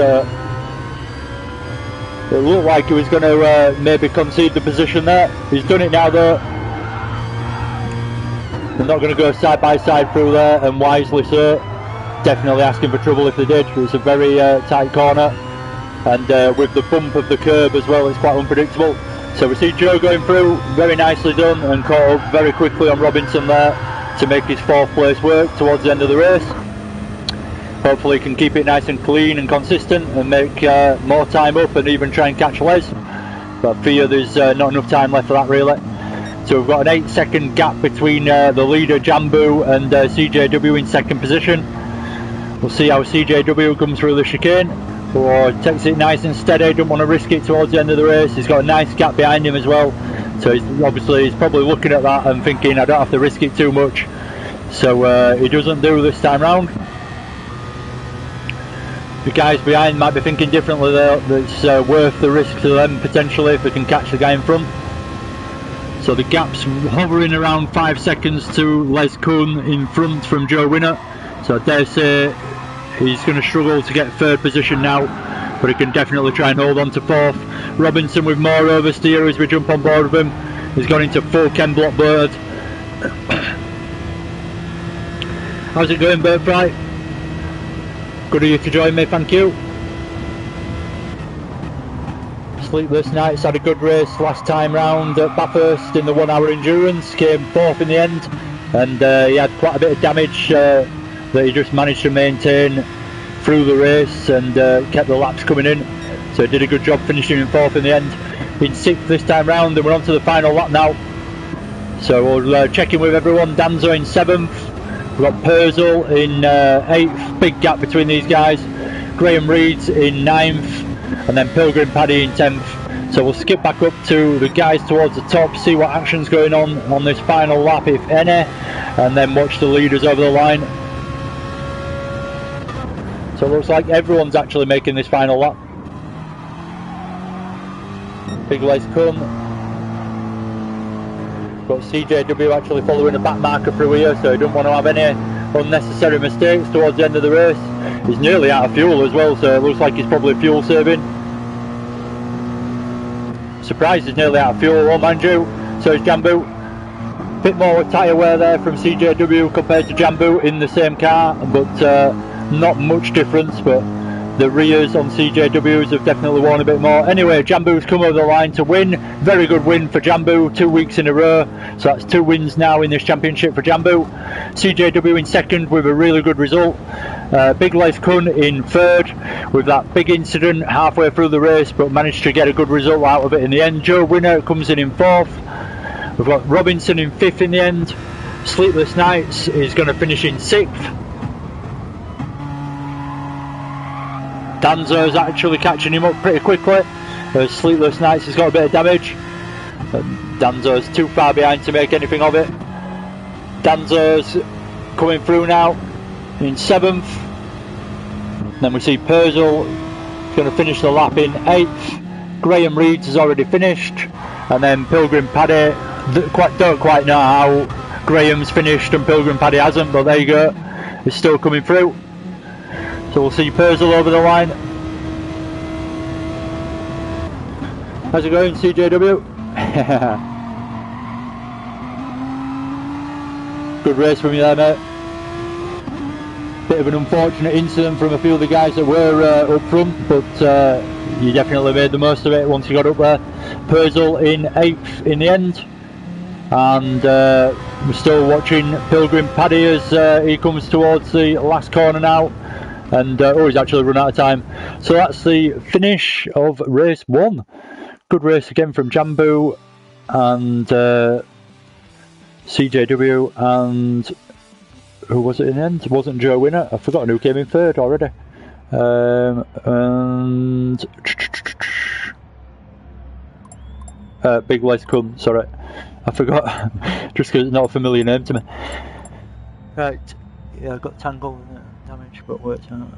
It looked like he was going to maybe concede the position there. He's done it now though. They're not going to go side by side through there, and wisely so. Definitely asking for trouble if they did. It's a very tight corner, and with the bump of the curb as well, it's quite unpredictable. So we see Joe going through, very nicely done, and caught up very quickly on Robinson there to make his 4th place work towards the end of the race. Hopefully he can keep it nice and clean and consistent and make more time up and even try and catch Les. But I fear there's not enough time left for that really. So we've got an 8-second gap between the leader Jambu and CJW in 2nd position. We'll see how CJW comes through the chicane, or takes it nice and steady, don't want to risk it towards the end of the race. He's got a nice gap behind him as well, so he's probably looking at that and thinking I don't have to risk it too much, so he doesn't do this time round. The guys behind might be thinking differently though, that it's worth the risk to them potentially if they can catch the guy in front. So the gap's hovering around 5 seconds to Les Kuhn in front from Joe Winner, so I dare say he's going to struggle to get 3rd position now, but he can definitely try and hold on to 4th. Robinson with more oversteer as we jump on board with him. He's gone into full Ken Block Bird. How's it going, Birdfry? Good of you to join me, thank you. Sleepless Nights had a good race last time round at Bathurst in the 1 hour endurance, came 4th in the end, and he had quite a bit of damage that he just managed to maintain through the race and kept the laps coming in, so he did a good job finishing in 4th in the end. In 6th this time round, and we're on to the final lap now, so we'll check in with everyone. Danzo in 7th, we've got Purzel in 8th, big gap between these guys. Graham Reed's in 9th, and then Pilgrim Paddy in 10th. So we'll skip back up to the guys towards the top, see what action's going on this final lap if any, and then watch the leaders over the line. So it looks like everyone's actually making this final lap. Big Les Kuhn. Got CJW actually following a back marker through here, so he don't want to have any unnecessary mistakes towards the end of the race. He's nearly out of fuel as well, so it looks like he's probably fuel saving. Surprised he's nearly out of fuel, oh mind you. So is Jambu. Bit more tyre wear there from CJW compared to Jambu in the same car, but not much difference, but the rears on CJWs have definitely worn a bit more. Anyway, Jambu's come over the line to win. Very good win for Jambu, 2 weeks in a row, so that's 2 wins now in this championship for Jambu. CJW in 2nd with a really good result. Big Les Kuhn in 3rd with that big incident halfway through the race, but managed to get a good result out of it in the end. Joe Winner comes in 4th. We've got Robinson in 5th in the end. Sleepless Nights is going to finish in 6th. Danzo's actually catching him up pretty quickly. Sleepless Nights has got a bit of damage. Danzo's too far behind to make anything of it. Danzo's coming through now in 7th. Then we see Purcell going to finish the lap in 8th. Graham Reeds has already finished, and then Pilgrim Paddy. Don't quite know how Graham's finished and Pilgrim Paddy hasn't, but there you go. It's still coming through. So we'll see Purcell over the line. How's it going, CJW? Good race from you there, mate. Bit of an unfortunate incident from a few of the guys that were up front, but you definitely made the most of it once you got up there. Purcell in 8th in the end, and we're still watching Pilgrim Paddy as he comes towards the last corner now, and he's actually run out of time. So that's the finish of race 1. Good race again from Jambu and CJW, and who was it in the end? It wasn't Joe Winner. I've forgotten who came in 3rd already. And Big Les Kun, sorry. I forgot, just because it's not a familiar name to me. Right, yeah, I got tangled in damage, but worked out.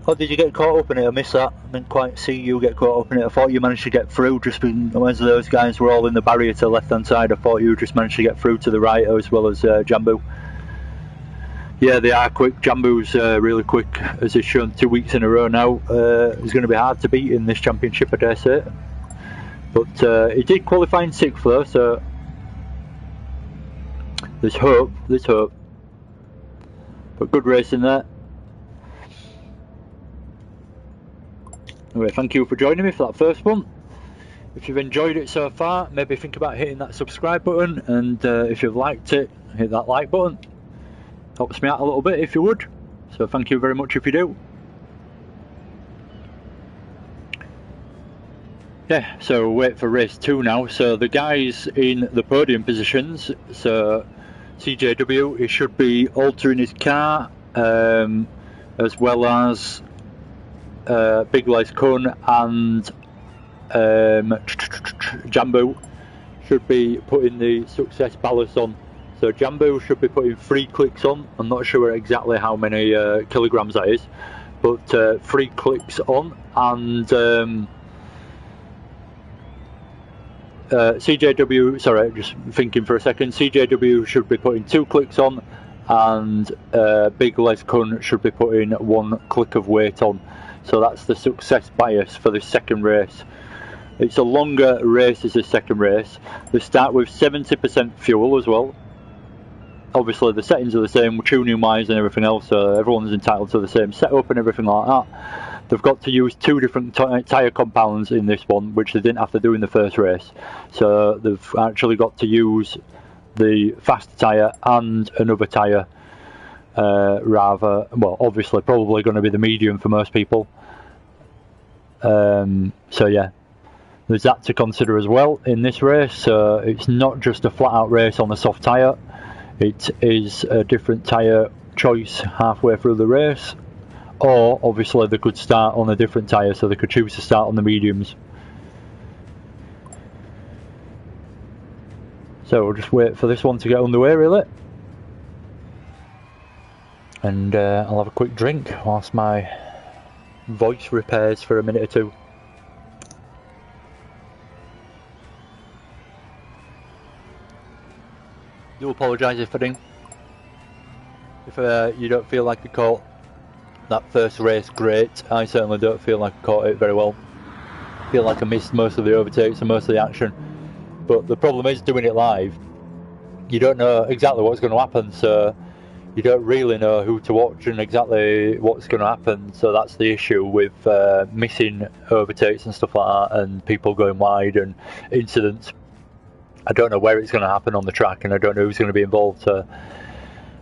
Oh, did you get caught up in it? I missed that. I didn't quite see you get caught up in it. I thought you managed to get through just as those guys were all in the barrier to the left hand side. I thought you just managed to get through to the right as well as Jambu. Yeah, they are quick. Jambu's really quick, as he's shown 2 weeks in a row now. He's going to be hard to beat in this championship, I dare say. But he did qualify in 6th though, so there's hope. There's hope. But good racing there. Anyway, thank you for joining me for that first one. If you've enjoyed it so far, maybe think about hitting that subscribe button, and if you've liked it, hit that like button. Helps me out a little bit if you would, so thank you very much if you do. Yeah, so wait for race 2 now. So the guys in the podium positions, so CJW, he should be altering his car, as well as Big Les Kun and Jambu should be putting the success ballast on. So Jambu should be putting 3 clicks on. I'm not sure exactly how many kilograms that is, but 3 clicks on, and CJW, sorry, just thinking for a second, CJW should be putting 2 clicks on, and Big Les Kun should be putting 1 click of weight on. So that's the success bias for the second race. It's a longer race as the second race. They start with 70% fuel as well. Obviously the settings are the same, tuning wise and everything else, so everyone's entitled to the same setup and everything like that. They've got to use 2 different tyre compounds in this one, which they didn't have to do in the first race. So they've actually got to use the fast tyre and another tyre, obviously probably going to be the medium for most people. So yeah, there's that to consider as well in this race. So it's not just a flat out race on a soft tyre. It is a different tyre choice halfway through the race, or obviously they could start on a different tyre, so they could choose to start on the mediums. So we'll just wait for this one to get underway really, and I'll have a quick drink whilst my voice repairs for a minute or 2. Do apologise if you don't feel like you caught that first race great. I certainly don't feel like I caught it very well. I feel like I missed most of the overtakes and most of the action. But the problem is doing it live, you don't know exactly what's going to happen, so you don't really know who to watch and exactly what's going to happen. So that's the issue with missing overtakes and stuff like that, and people going wide and incidents. I don't know where it's going to happen on the track, and I don't know who's going to be involved, so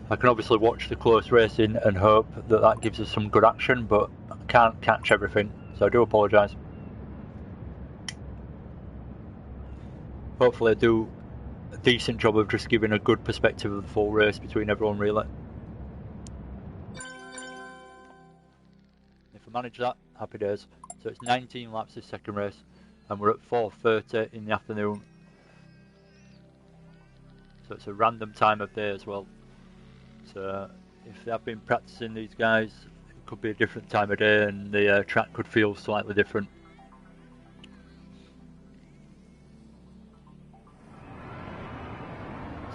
I can obviously watch the close racing and hope that that gives us some good action, but I can't catch everything, so I do apologise. Hopefully I do a decent job of just giving a good perspective of the full race between everyone really. If I manage that, happy days. So it's 19 laps this second race, and we're at 4:30 in the afternoon. So it's a random time of day as well. So if they have been practicing, these guys, it could be a different time of day and the track could feel slightly different.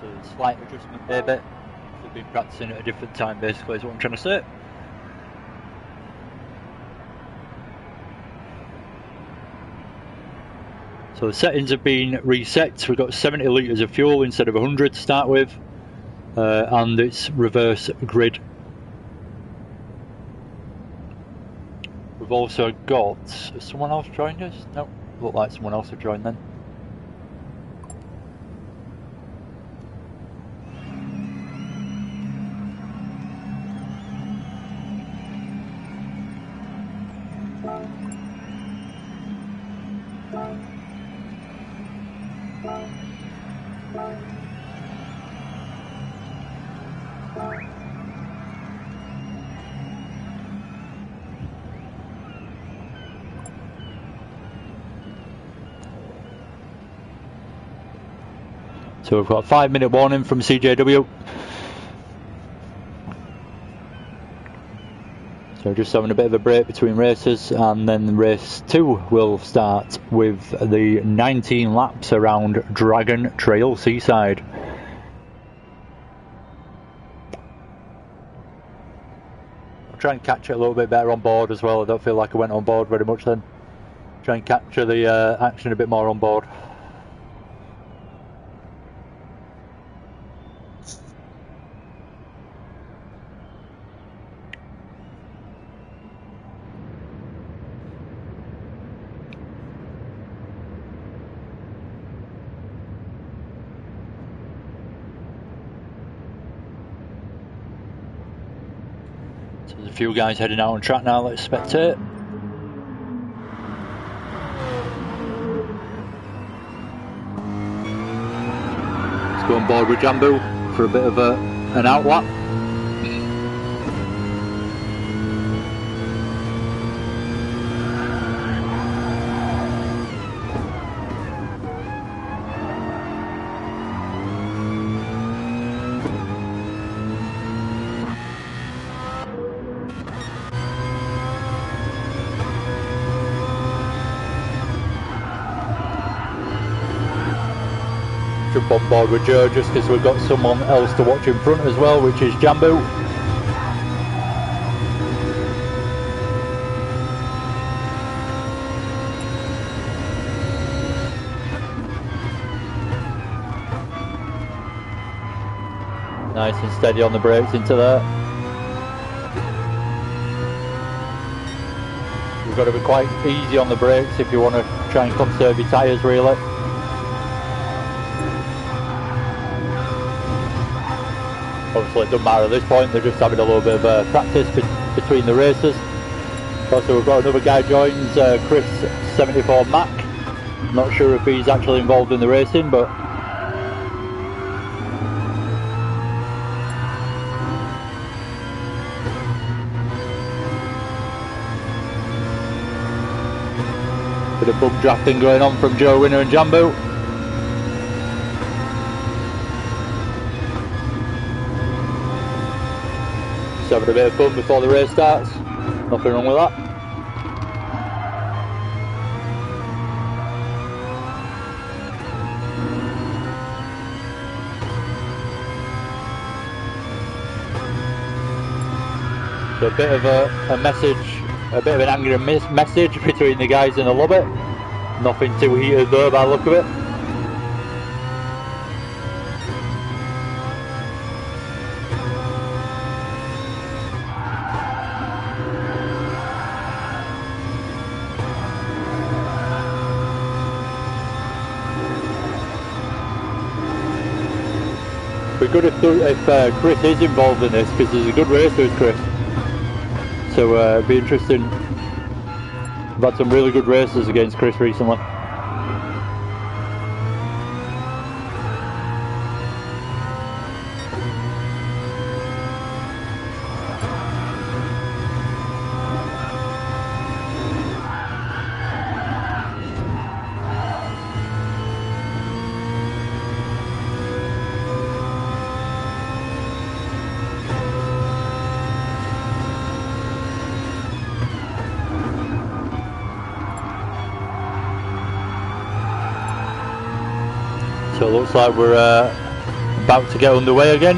So a slight adjustment maybe. If they've been practicing at a different time basically is what I'm trying to say. So the settings have been reset. We've got 70 litres of fuel instead of 100 to start with, and it's reverse grid. We've also got, has someone else joined us? No, looked like someone else had joined then. So we've got a 5-minute warning from CJW. So just having a bit of a break between races, and then race 2 will start with the 19 laps around Dragon Trail Seaside. I'll try and catch it a little bit better on board as well. I don't feel like I went on board very much then. Try and capture the action a bit more on board. So there's a few guys heading out on track now, let's spectate. Let's go on board with Jambu for a bit of an out lap. Jump on board with Joe just because we've got someone else to watch in front as well, which is Jambu. Nice and steady on the brakes into there. You've got to be quite easy on the brakes if you want to try and conserve your tyres really. Obviously it doesn't matter at this point, they're just having a little bit of practice between the races. Also we've got another guy joins, Chris 74 Mac. Not sure if he's actually involved in the racing, but bit of bump drafting going on from Joe Winner and Jambu. Having a bit of fun before the race starts, nothing wrong with that. So a bit of a message, a bit of an angry message between the guys in the lobby. Nothing too heated though by the look of it. It'd be good if Chris is involved in this, because he's a good racer, Chris. So it'd be interesting. We've had some really good racers against Chris recently. So it looks like we're about to get underway again.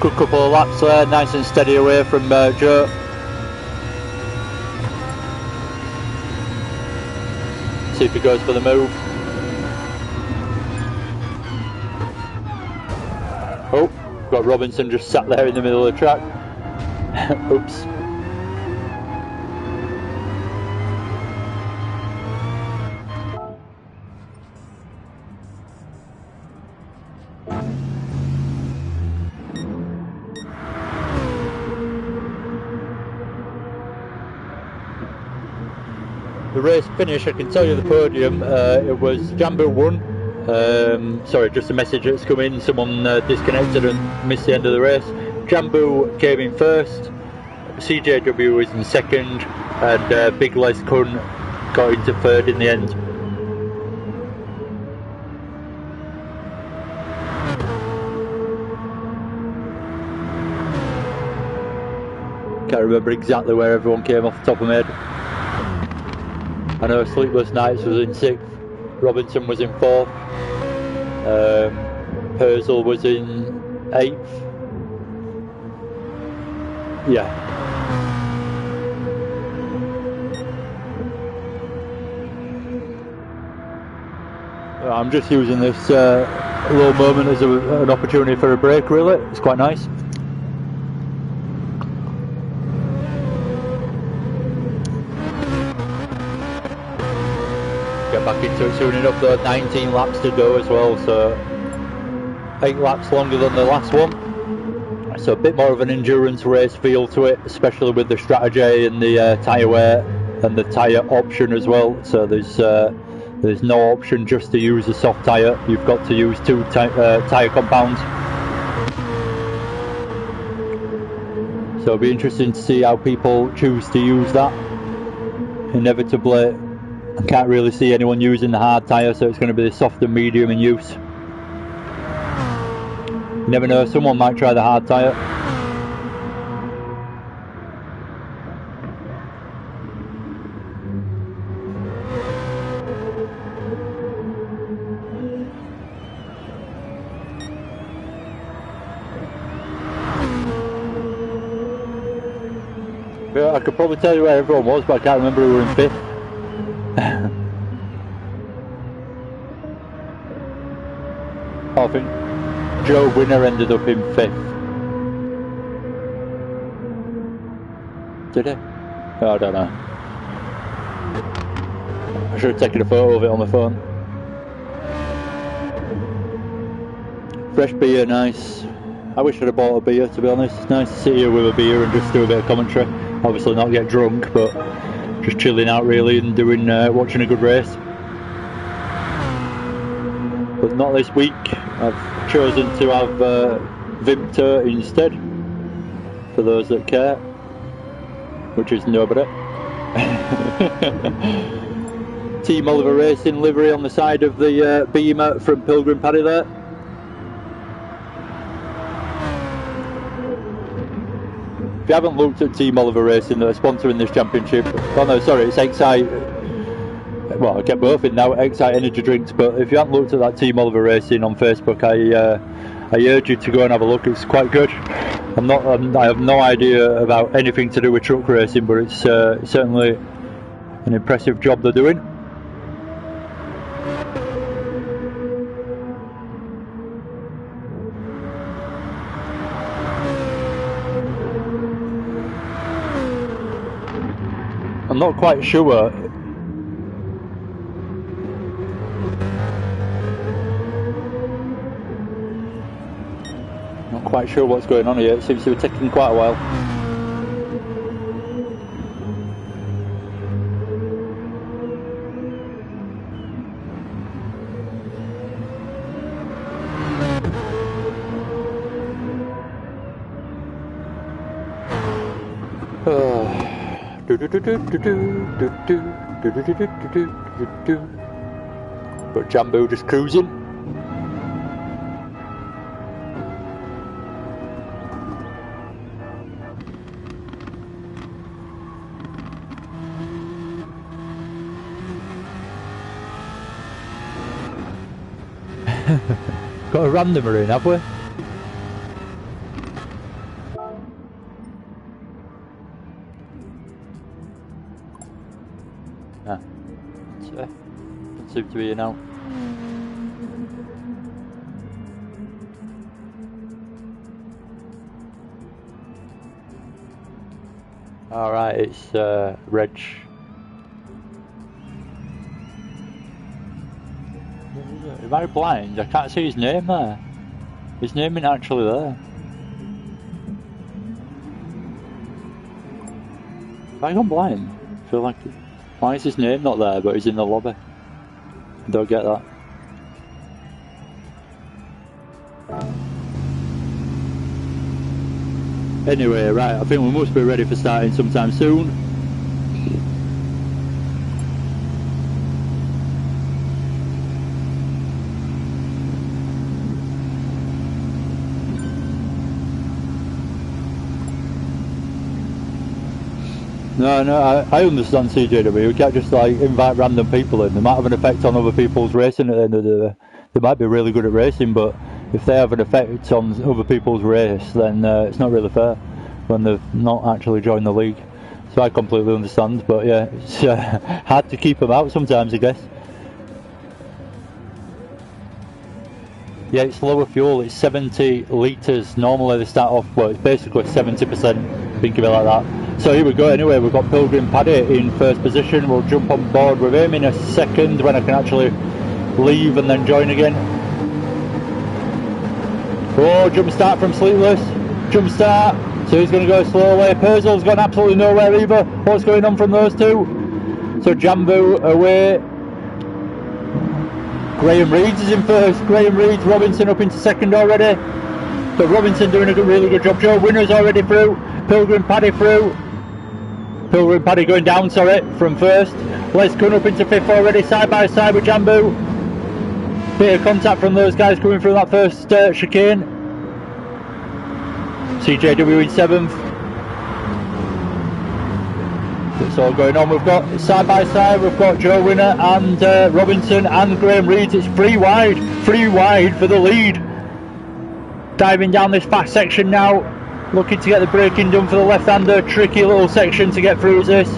Good couple of laps there, nice and steady away from Joe. See if he goes for the move. Oh, got Robinson just sat there in the middle of the track. Oops. The race finish, I can tell you the podium, it was Jambu won. Sorry, just a message that's come in, someone disconnected and missed the end of the race. Jambu came in first, CJW was in second, and Big Les Kun got into third in the end. Can't remember exactly where everyone came off the top of my head. I know Sleepless Nights was in 6th, Robinson was in 4th, Herzl was in 8th. Yeah. I'm just using this low moment as an opportunity for a break, really. It's quite nice. Get back into it soon enough though, 19 laps to go as well, so 8 laps longer than the last one. So a bit more of an endurance race feel to it, especially with the strategy and the tyre wear and the tyre option as well. So there's no option just to use a soft tyre, you've got to use 2 tyre compounds. So it'll be interesting to see how people choose to use that. Inevitably, I can't really see anyone using the hard tyre, so it's going to be the soft and medium in use. You never know, someone might try the hard tyre. Yeah, I could probably tell you where everyone was, but I can't remember who were in 5th. I think Joe Winner ended up in 5th. Did he? Oh, I don't know. I should have taken a photo of it on my phone. Fresh beer, nice. I wish I'd have bought a beer, to be honest. It's nice to sit here with a beer and just do a bit of commentary. Obviously not get drunk, but just chilling out really and doing watching a good race. But not this week. I've chosen to have Vimto instead, for those that care, which is nobody. Team Oliver Racing livery on the side of the Beamer from Pilgrim Paddy there. If you haven't looked at Team Oliver Racing, they're sponsoring this championship. Oh no, sorry, it's Excite. Well, I get both in now, Excite energy drinks, but if you haven't looked at that Team Oliver Racing on Facebook, I urge you to go and have a look. It's quite good. I have no idea about anything to do with truck racing, but it's certainly an impressive job they're doing. I'm not quite sure. Not quite sure what's going on here. It seems to be taking quite a while. But Jambu just cruising. Got a randomer in, have we? Ah, don't seem to be in out. Alright, it's Reg. Am I blind? I can't see his name there. His name isn't actually there. Have I gone blind? I feel like... Why is his name not there but he's in the lobby? I don't get that. Anyway, right, I think we must be ready for starting sometime soon. No, I understand CJW. You can't just like invite random people in. They might have an effect on other people's racing at the end of the day. They might be really good at racing, but if they have an effect on other people's race, then it's not really fair when they've not actually joined the league. So I completely understand, but yeah, it's hard to keep them out sometimes, I guess. Yeah, it's lower fuel, it's 70 litres. Normally they start off, well, it's basically 70%, think of it like that. So here we go, anyway, we've got Pilgrim Paddy in first position. We'll jump on board with him in a second when I can actually leave and then join again. Oh, jump start from Sleepless, jump start. So he's going to go slowly. Purcell's gone absolutely nowhere either. What's going on from those two? So Jambu away. Graham Reeds is in first. Graham Reeds, Robinson up into second already. But Robinson doing a really good job. Joe Winner's already through. Pilgrim Paddy through. Pilgrim Paddy going down, sorry, from first. Les Kun up into fifth already, side by side with Jambu. Bit of contact from those guys coming through that first chicane. CJW in seventh. It's all going on. We've got side by side, we've got Joe Winner and Robinson and Graham Reeds. It's three wide for the lead. Diving down this fast section now, looking to get the braking done for the left-hander. Tricky little section to get through this.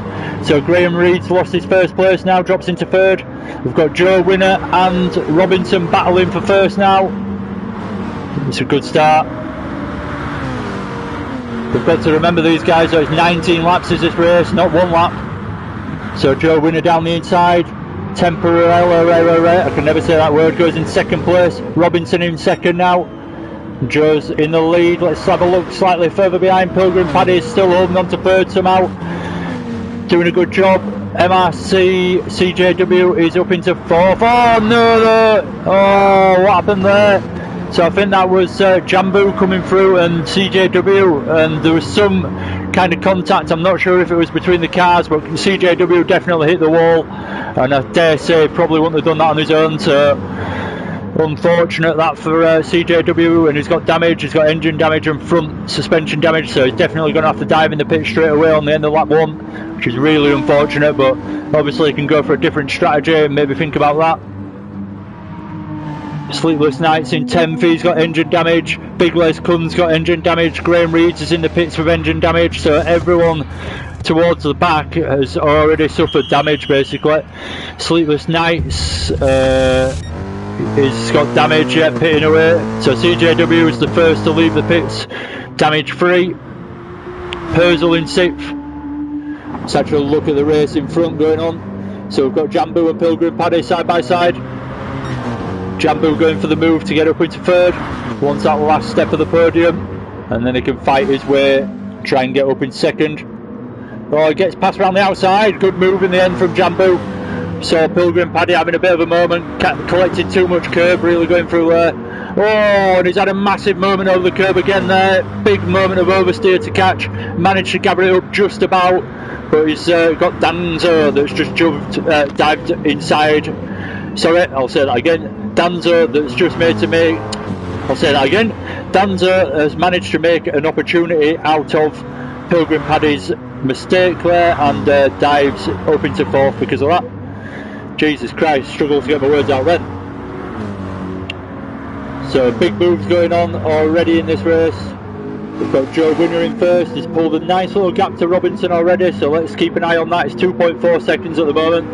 So Graham Reeds lost his first place now, drops into third. We've got Joe Winner and Robinson battling for first now. It's a good start. We've got to remember these guys, so it's 19 laps is this race, not one lap. So Joe Winner down the inside. I can never say that word, goes in second place. Robinson in second now. Joe's in the lead. Let's have a look slightly further behind. Pilgrim Paddy is still holding on to third somehow. Doing a good job. MRC CJW is up into fourth. Oh no! Oh, what happened there? So I think that was Jambu coming through and CJW, and there was some kind of contact. I'm not sure if it was between the cars, but CJW definitely hit the wall, and I dare say probably wouldn't have done that on his own. So unfortunate that for CJW, and he's got damage. He's got engine damage and front suspension damage, so he's definitely going to have to dive in the pit straight away on the end of lap one, which is really unfortunate. But obviously he can go for a different strategy and maybe think about that. Sleepless Nights in 10th, he's got engine damage. Big Les Kun's got engine damage. Graham Reeds is in the pits with engine damage. So everyone towards the back has already suffered damage basically. Sleepless Nights he's got damage yet, pitting away. So CJW is the first to leave the pits damage free. Purcell in 6th. Let's actually look at the race in front going on. So we've got Jambu and Pilgrim Paddy side by side. Jambu going for the move to get up into third, wants that last step of the podium, and then he can fight his way, try and get up in second. Oh, he gets passed around the outside, good move in the end from Jambu. So Pilgrim Paddy having a bit of a moment, collecting too much curb, really going through there. Oh, and he's had a massive moment over the curb again there, big moment of oversteer to catch, managed to gather it up just about, but he's got Danzo that's just dived inside. Sorry, I'll say that again. Danzo that's just made to make, I'll say that again. Danzo has managed to make an opportunity out of Pilgrim Paddy's mistake there and dives up into fourth because of that. Jesus Christ, struggle to get my words out then. So big moves going on already in this race. We've got Joe Winner in first. He's pulled a nice little gap to Robinson already, so let's keep an eye on that. It's 2.4 seconds at the moment.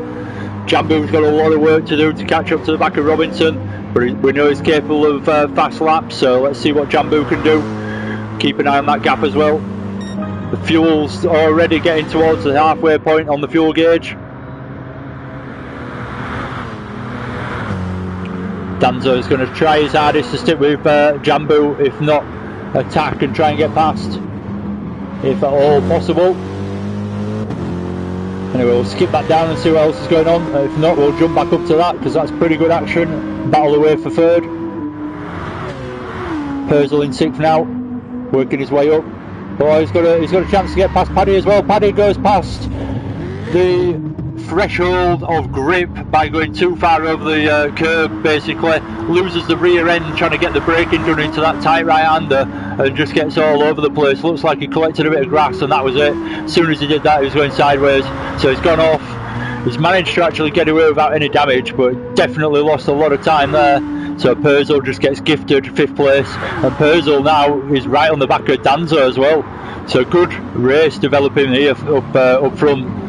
Jambu's got a lot of work to do to catch up to the back of Robinson, but we know he's capable of fast laps, so let's see what Jambu can do. Keep an eye on that gap as well. The fuel's already getting towards the halfway point on the fuel gauge. Danzo is going to try his hardest to stick with Jambu, if not attack and try and get past, if at all possible. Anyway, we'll skip back down and see what else is going on. If not, we'll jump back up to that, because that's pretty good action. Battle away for third. Purcell in sixth now, working his way up. Oh, he's got a chance to get past Paddy as well. Paddy goes past the threshold of grip by going too far over the curb, basically. Loses the rear end trying to get the braking done into that tight right-hander and just gets all over the place. Looks like he collected a bit of grass and that was it. As soon as he did that, he was going sideways. So he's gone off. He's managed to actually get away without any damage, but definitely lost a lot of time there. So Purcell just gets gifted 5th place, and Purcell now is right on the back of Danzo as well. So good race developing here up front.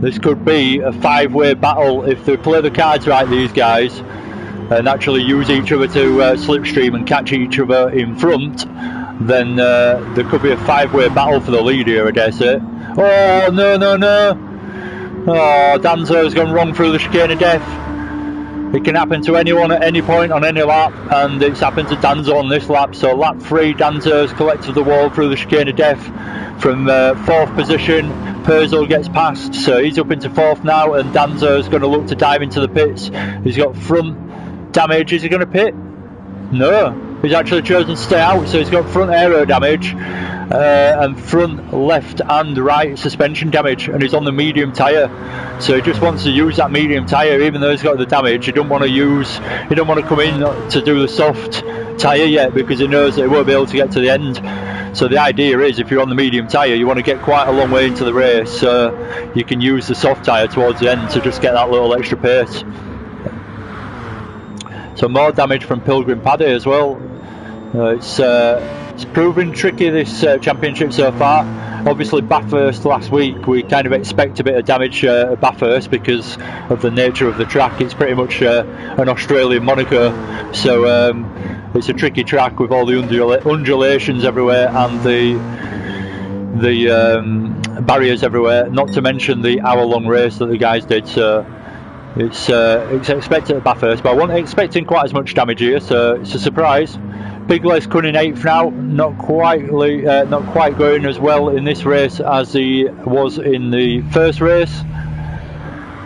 This could be a 5-way battle if they play the cards right, these guys, and actually use each other to slipstream and catch each other in front. Then there could be a 5-way battle for the lead here, I dare say. Oh no no no! Oh, Danzo has gone wrong through the chicane of death. It can happen to anyone at any point on any lap, and it's happened to Danzo on this lap. So lap 3, Danzo's collected the wall through the chicane of death from 4th position. Purcell gets past, so he's up into 4th now, and Danzo's going to look to dive into the pits. He's got front damage. Is he going to pit? No, he's actually chosen to stay out, so he's got front aero damage and front left and right suspension damage, and he's on the medium tyre. So he just wants to use that medium tyre, even though he's got the damage. He don't want to come in to do the soft tyre yet, because he knows that he won't be able to get to the end. So the idea is, if you're on the medium tyre, you want to get quite a long way into the race, so you can use the soft tyre towards the end to just get that little extra pace. So more damage from Pilgrim Paddy as well. It's proven tricky, this championship so far. Obviously Bathurst last week, we kind of expect a bit of damage at Bathurst because of the nature of the track. It's pretty much an Australian moniker, so it's a tricky track with all the undulations everywhere and the barriers everywhere, not to mention the hour-long race that the guys did. So it's expected at Bathurst, but I wasn't expecting quite as much damage here, so it's a surprise. Big Les Kun in 8th now, not quite going as well in this race as he was in the first race,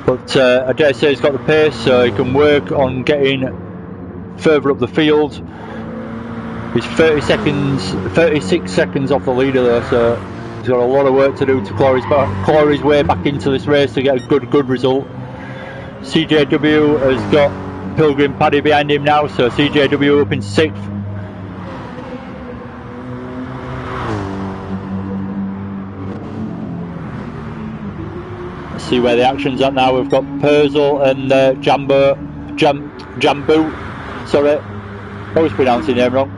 but I dare say he's got the pace, so he can work on getting further up the field. He's 36 seconds off the leader there, so he's got a lot of work to do to claw his way back into this race to get a good result. CJW has got Pilgrim Paddy behind him now, so CJW up in 6th. Let's see where the action's at now. We've got Purcell and Jambu, sorry, always pronouncing their name wrong.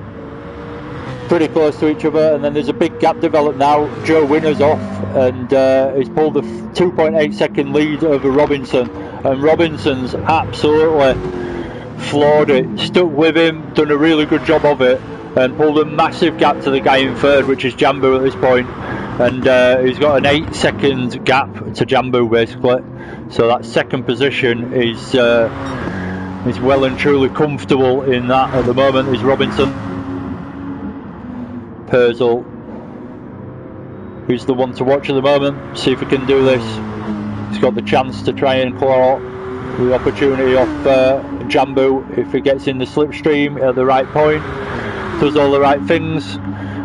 Pretty close to each other, and then there's a big gap developed now. Joe Winner's off, and he's pulled a 2.8 second lead over Robinson, and Robinson's absolutely floored it, stuck with him, done a really good job of it, and pulled a massive gap to the guy in 3rd, which is Jambu at this point. And he's got an 8-second gap to Jambu basically, so that 2nd position is well and truly comfortable in that at the moment is Robinson. Purcell, who's the one to watch at the moment, see if he can do this. He's got the chance to try and claw the opportunity off Jambu if he gets in the slipstream at the right point, does all the right things.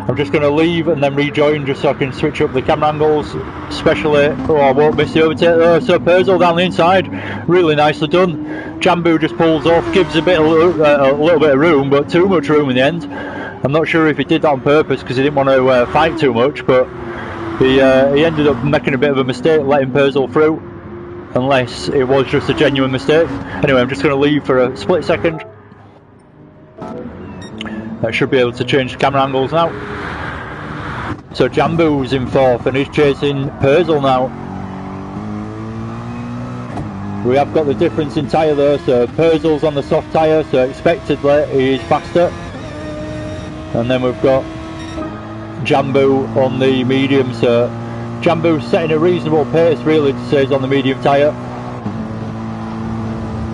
I'm just going to leave and then rejoin just so I can switch up the camera angles, especially, oh, I won't miss the overtake though. So Purcell down the inside, really nicely done. Jambu just pulls off, gives a little bit of room, but too much room in the end. I'm not sure if he did that on purpose because he didn't want to fight too much, but he ended up making a bit of a mistake letting Purcell through, unless it was just a genuine mistake. Anyway, I'm just going to leave for a split second. I should be able to change the camera angles now. So Jambu's in 4th and he's chasing Purcell now. We have got the difference in tyre though, so Purcell's on the soft tyre, so expectedly he's faster. And then we've got Jambu on the medium, so Jambu's setting a reasonable pace really to say he's on the medium tyre.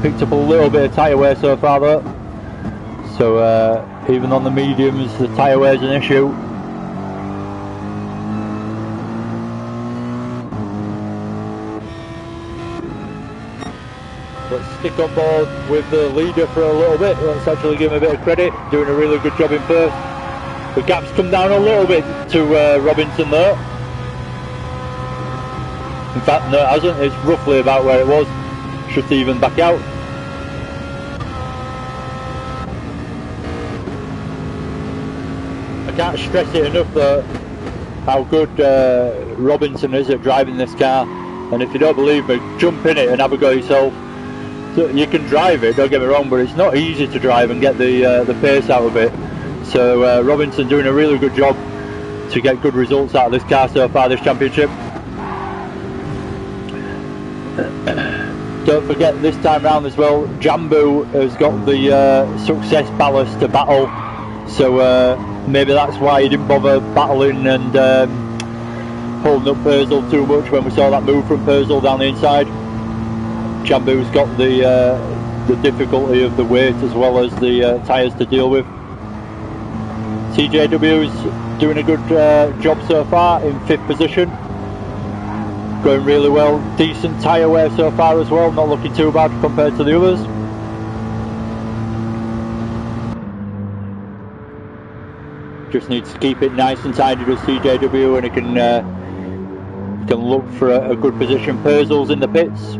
Picked up a little bit of tyre wear so far though, so even on the mediums the tyre wear is an issue. Let's stick on board with the leader for a little bit. Let's actually give him a bit of credit, doing a really good job in 1st. The gap's come down a little bit to Robinson though. In fact, no it hasn't, it's roughly about where it was. Should even back out. I can't stress it enough though how good Robinson is at driving this car, and if you don't believe me, jump in it and have a go yourself. So you can drive it, don't get me wrong, but it's not easy to drive and get the pace out of it. So Robinson doing a really good job to get good results out of this car so far this championship. Don't forget this time round as well, Jambu has got the success ballast to battle, so maybe that's why he didn't bother battling and holding up Purcell too much when we saw that move from Purcell down the inside. Jambu's got the difficulty of the weight as well as the tyres to deal with. TJW's doing a good job so far in 5th position. Going really well, decent tyre wear so far as well, not looking too bad compared to the others. Just needs to keep it nice and tidy does TJW, and he can look for a good position. Purcell's in the pits.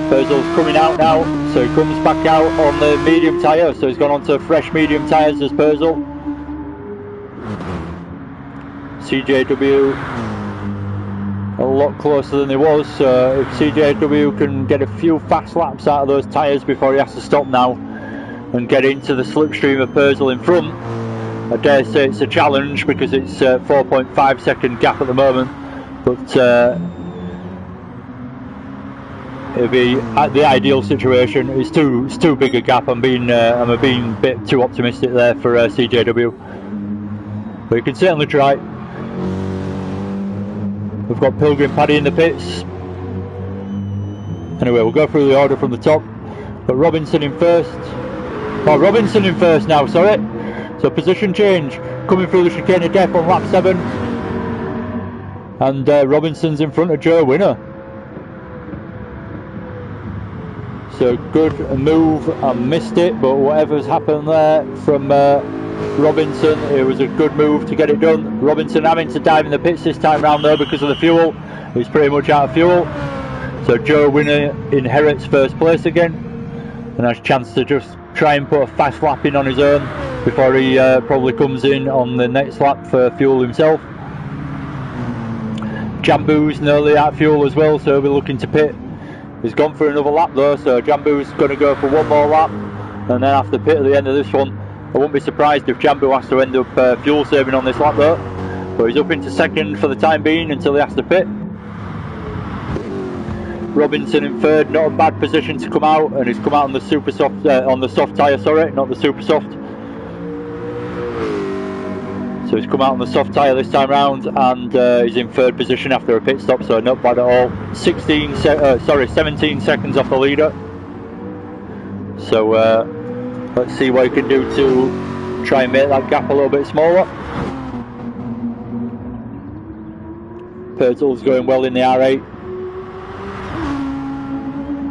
Purcell's coming out now, so he comes back out on the medium tyre, so he's gone on to fresh medium tyres as Purcell. CJW a lot closer than he was, so if CJW can get a few fast laps out of those tyres before he has to stop now and get into the slipstream of Purcell in front, I dare say it's a challenge because it's a 4.5 second gap at the moment, but it'll be the ideal situation. It's too big a gap. I'm being a bit too optimistic there for CJW, but you can certainly try. We've got Pilgrim Paddy in the pits. Anyway, we'll go through the order from the top. But Robinson in 1st. Oh, Robinson in 1st now, sorry. So position change, coming through the chicane of death on lap 7. And Robinson's in front of Joe Winner. So good move, I missed it, but whatever's happened there from Robinson, it was a good move to get it done. Robinson having to dive in the pits this time round though because of the fuel. He's pretty much out of fuel. So Joe Winner inherits 1st place again and has a chance to just try and put a fast lap in on his own before he probably comes in on the next lap for fuel himself. Jambu's nearly out of fuel as well, so he'll be looking to pit. He's gone for another lap though, so Jambu's going to go for one more lap and then have to pit at the end of this one. I won't be surprised if Jambu has to end up fuel saving on this lap though, but he's up into 2nd for the time being until he has to pit. Robinson in 3rd, not a bad position to come out, and he's come out on the super soft, on the soft tyre, sorry, not the super soft. So he's come out on the soft tyre this time round, and he's in 3rd position after a pit stop, so not bad at all. 17 seconds off the leader. So let's see what he can do to try and make that gap a little bit smaller. Purcell's going well in the R8.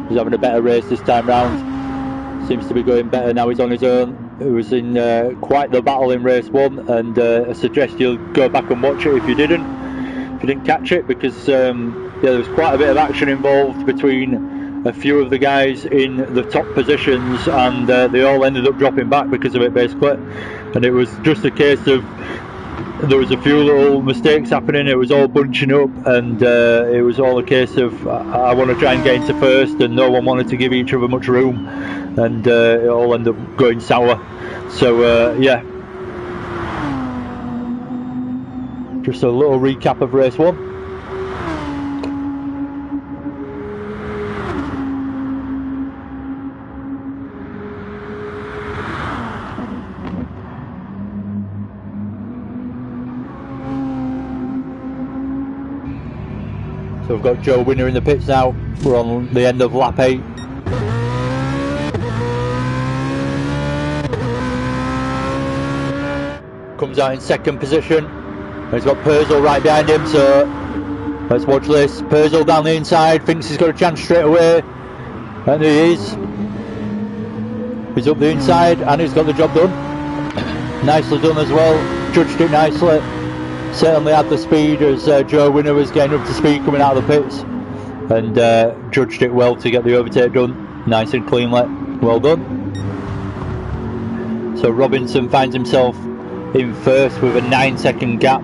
He's having a better race this time round. Seems to be going better now he's on his own. He was in quite the battle in race 1, and I suggest you'll go back and watch it if you didn't catch it, because yeah, there was quite a bit of action involved between a few of the guys in the top positions, and they all ended up dropping back because of it basically. And it was just a case of there was a few little mistakes happening, it was all bunching up, and it was all a case of I want to try and get into 1st, and no one wanted to give each other much room, and it all ended up going sour. So yeah, just a little recap of race 1. So we've got Joe Winner in the pits now. We're on the end of lap 8. Comes out in 2nd position. And he's got Purcell right behind him, so let's watch this. Purcell down the inside, thinks he's got a chance straight away. And he is. He's up the inside and he's got the job done. Nicely done as well. Judged it nicely. Certainly had the speed as Joe Winner was getting up to speed coming out of the pits, and judged it well to get the overtake done, nice and cleanly, well done. So Robinson finds himself in 1st with a 9-second gap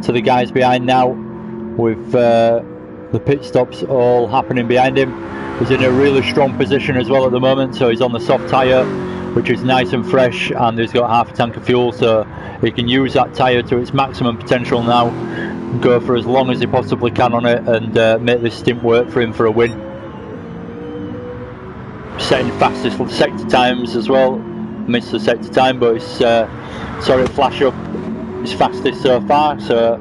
to the guys behind now, with the pit stops all happening behind him. He's in a really strong position as well at the moment, so he's on the soft tyre, which is nice and fresh, and he's got half a tank of fuel, so he can use that tyre to its maximum potential now, go for as long as he possibly can on it, and make this stint work for him for a win. Setting fastest sector times as well. Missed the sector time, but it's saw it flash up his fastest so far, so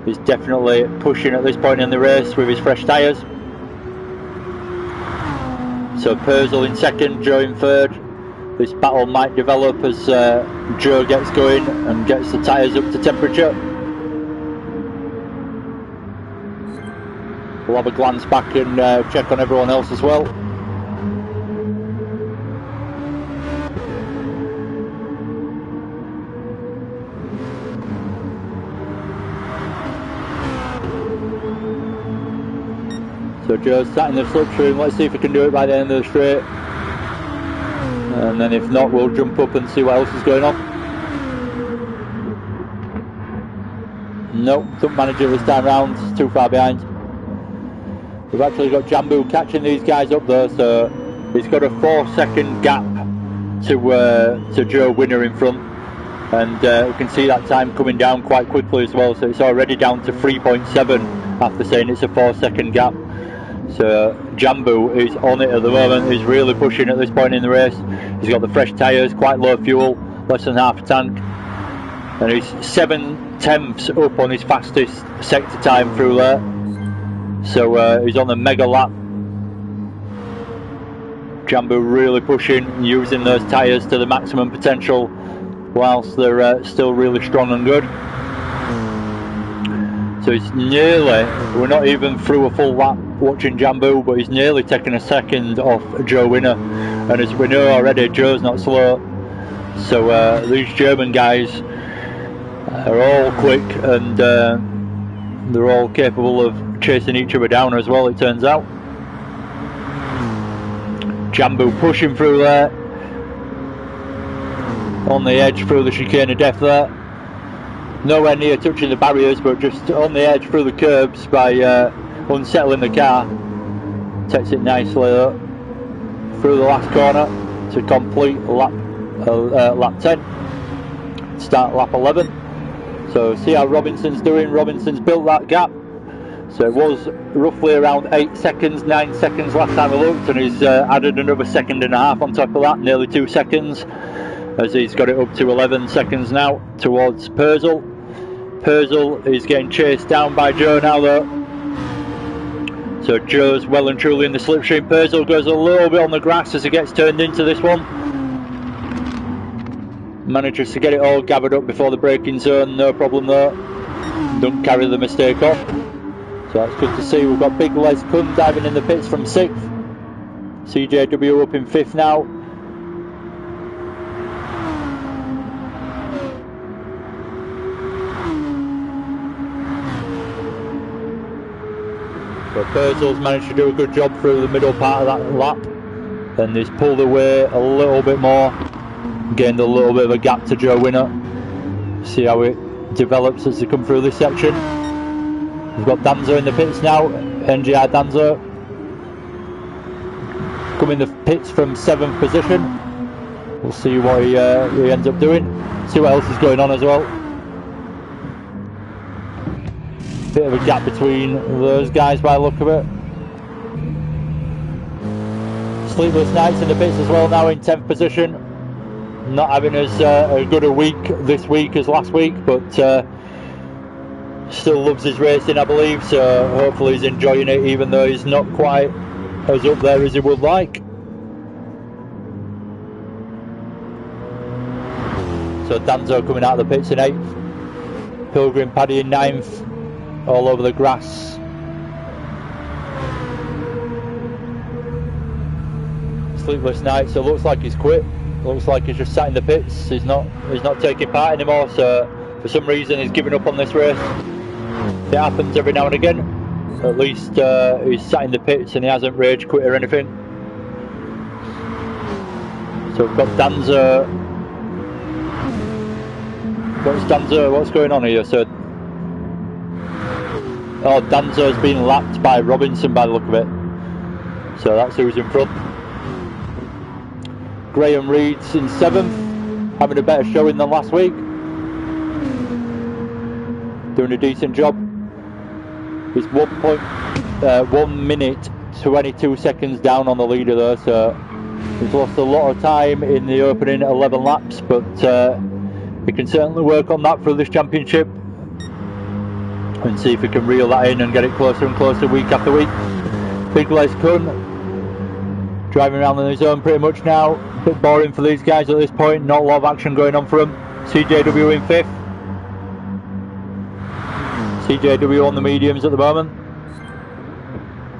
he's definitely pushing at this point in the race with his fresh tyres. So Purcell in 2nd, Joe in 3rd. This battle might develop as Joe gets going and gets the tyres up to temperature. We'll have a glance back and check on everyone else as well. So Joe's sat in the slipstream. Let's see if he can do it by the end of the straight. And then if not, we'll jump up and see what else is going on. Nope, don't manage it this time round, it's too far behind. We've actually got Jambu catching these guys up though, so he's got a 4-second gap to Joe Winner in front. And we can see that time coming down quite quickly as well, so it's already down to 3.7 after saying it's a 4-second gap. So Jambu is on it at the moment. He's really pushing at this point in the race. He's got the fresh tyres, quite low fuel, less than half a tank, and he's 7/10ths up on his fastest sector time through there. So he's on the mega lap. Jambu really pushing, using those tyres to the maximum potential whilst they're still really strong and good. So he's nearly, we're not even through a full lap watching Jambu, but he's nearly taken a second off Joe Winner. And as we know already, Joe's not slow. So these German guys are all quick, and they're all capable of chasing each other down as well, it turns out. Jambu pushing through there, on the edge through the chicane of death there. Nowhere near touching the barriers, but just on the edge through the curbs by unsettling the car. Takes it nicely though, through the last corner to complete lap 10. Start lap 11. So see how Robinson's doing. Robinson's built that gap. So it was roughly around 8 seconds, 9 seconds last time I looked, and he's added another 1.5 seconds on top of that, nearly 2 seconds, as he's got it up to 11 seconds now towards Purcell. Purcell is getting chased down by Joe now though. So Joe's well and truly in the slipstream. Purcell goes a little bit on the grass as he gets turned into this one. Manages to get it all gathered up before the braking zone, no problem though. Don't carry the mistake off. So that's good to see. We've got Big Les Kun diving in the pits from 6th. CJW up in 5th now. So Purcell's managed to do a good job through the middle part of that lap, and he's pulled away a little bit more, gained a little bit of a gap to Joe Winner. See how it develops as they come through this section. We've got Danzo in the pits now, NGR Danzo. coming the pits from 7th position. We'll see what he ends up doing. See what else is going on as well. Bit of a gap between those guys by the look of it. Sleepless nights in the pits as well, now in 10th position. Not having as good a week this week as last week, but still loves his racing, I believe, so hopefully he's enjoying it, even though he's not quite as up there as he would like. So Danzo coming out of the pits in 8th, Pilgrim Paddy in 9th, all over the grass. Sleepless night, so looks like he's quit. Looks like he's just sat in the pits. He's not taking part anymore. So for some reason he's giving up on this race. It happens every now and again. At least he's sat in the pits and he hasn't rage quit or anything. So we've got Danzo. What's going on here? So Danzo's been lapped by Robinson by the look of it. So that's who's in front. Graham Reed's in 7th, having a better showing than last week. Doing a decent job. He's 1 minute 22 seconds down on the leader though, so he's lost a lot of time in the opening 11 laps, but he can certainly work on that for this championship and see if he can reel that in and get it closer and closer week after week. Big Les Kun driving around on his own pretty much now. A bit boring for these guys at this point, not a lot of action going on for him. CJW in 5th. CJW on the mediums at the moment.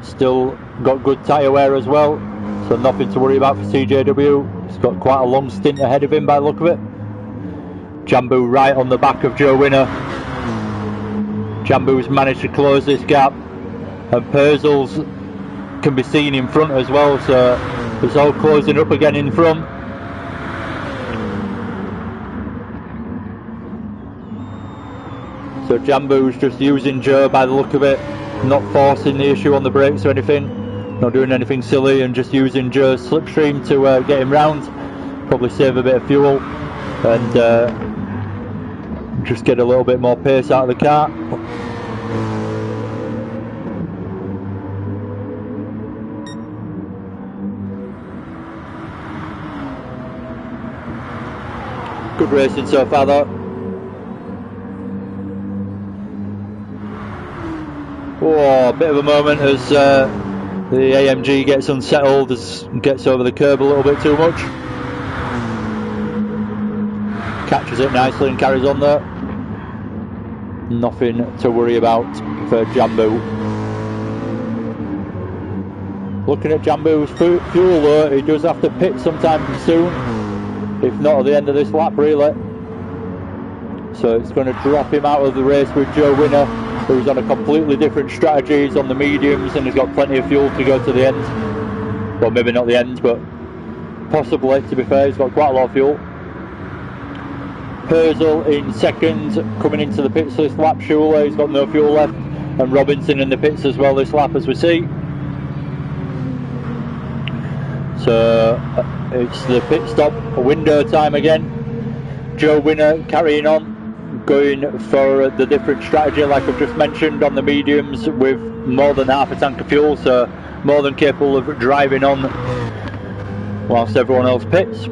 Still got good tyre wear as well, so nothing to worry about for CJW. He's got quite a long stint ahead of him by the look of it. Jambu right on the back of Joe Winner. Jambu's managed to close this gap, and Purcell's can be seen in front as well, so it's all closing up again in front. So Jambu's just using Joe by the look of it, not forcing the issue on the brakes or anything, not doing anything silly, and just using Joe's slipstream to get him round, probably save a bit of fuel and just get a little bit more pace out of the car. Good racing so far though. Oh, a bit of a moment as the AMG gets unsettled, gets over the curb a little bit too much. Catches it nicely and carries on there. Nothing to worry about for Jambu. Looking at Jambu's fuel though, he does have to pit sometime soon, if not at the end of this lap really. So it's going to drop him out of the race with Joe Winner, who's on a completely different strategy. He's on the mediums and he's got plenty of fuel to go to the end. Well, maybe not the end, but possibly, to be fair. He's got quite a lot of fuel. Purcell in 2nd, coming into the pits this lap. Schuler, he's got no fuel left, and Robinson in the pits as well this lap, as we see. So it's the pit stop window time again. Joe Winner carrying on, going for the different strategy like I've just mentioned, on the mediums with more than half a tank of fuel, so more than capable of driving on whilst everyone else pits.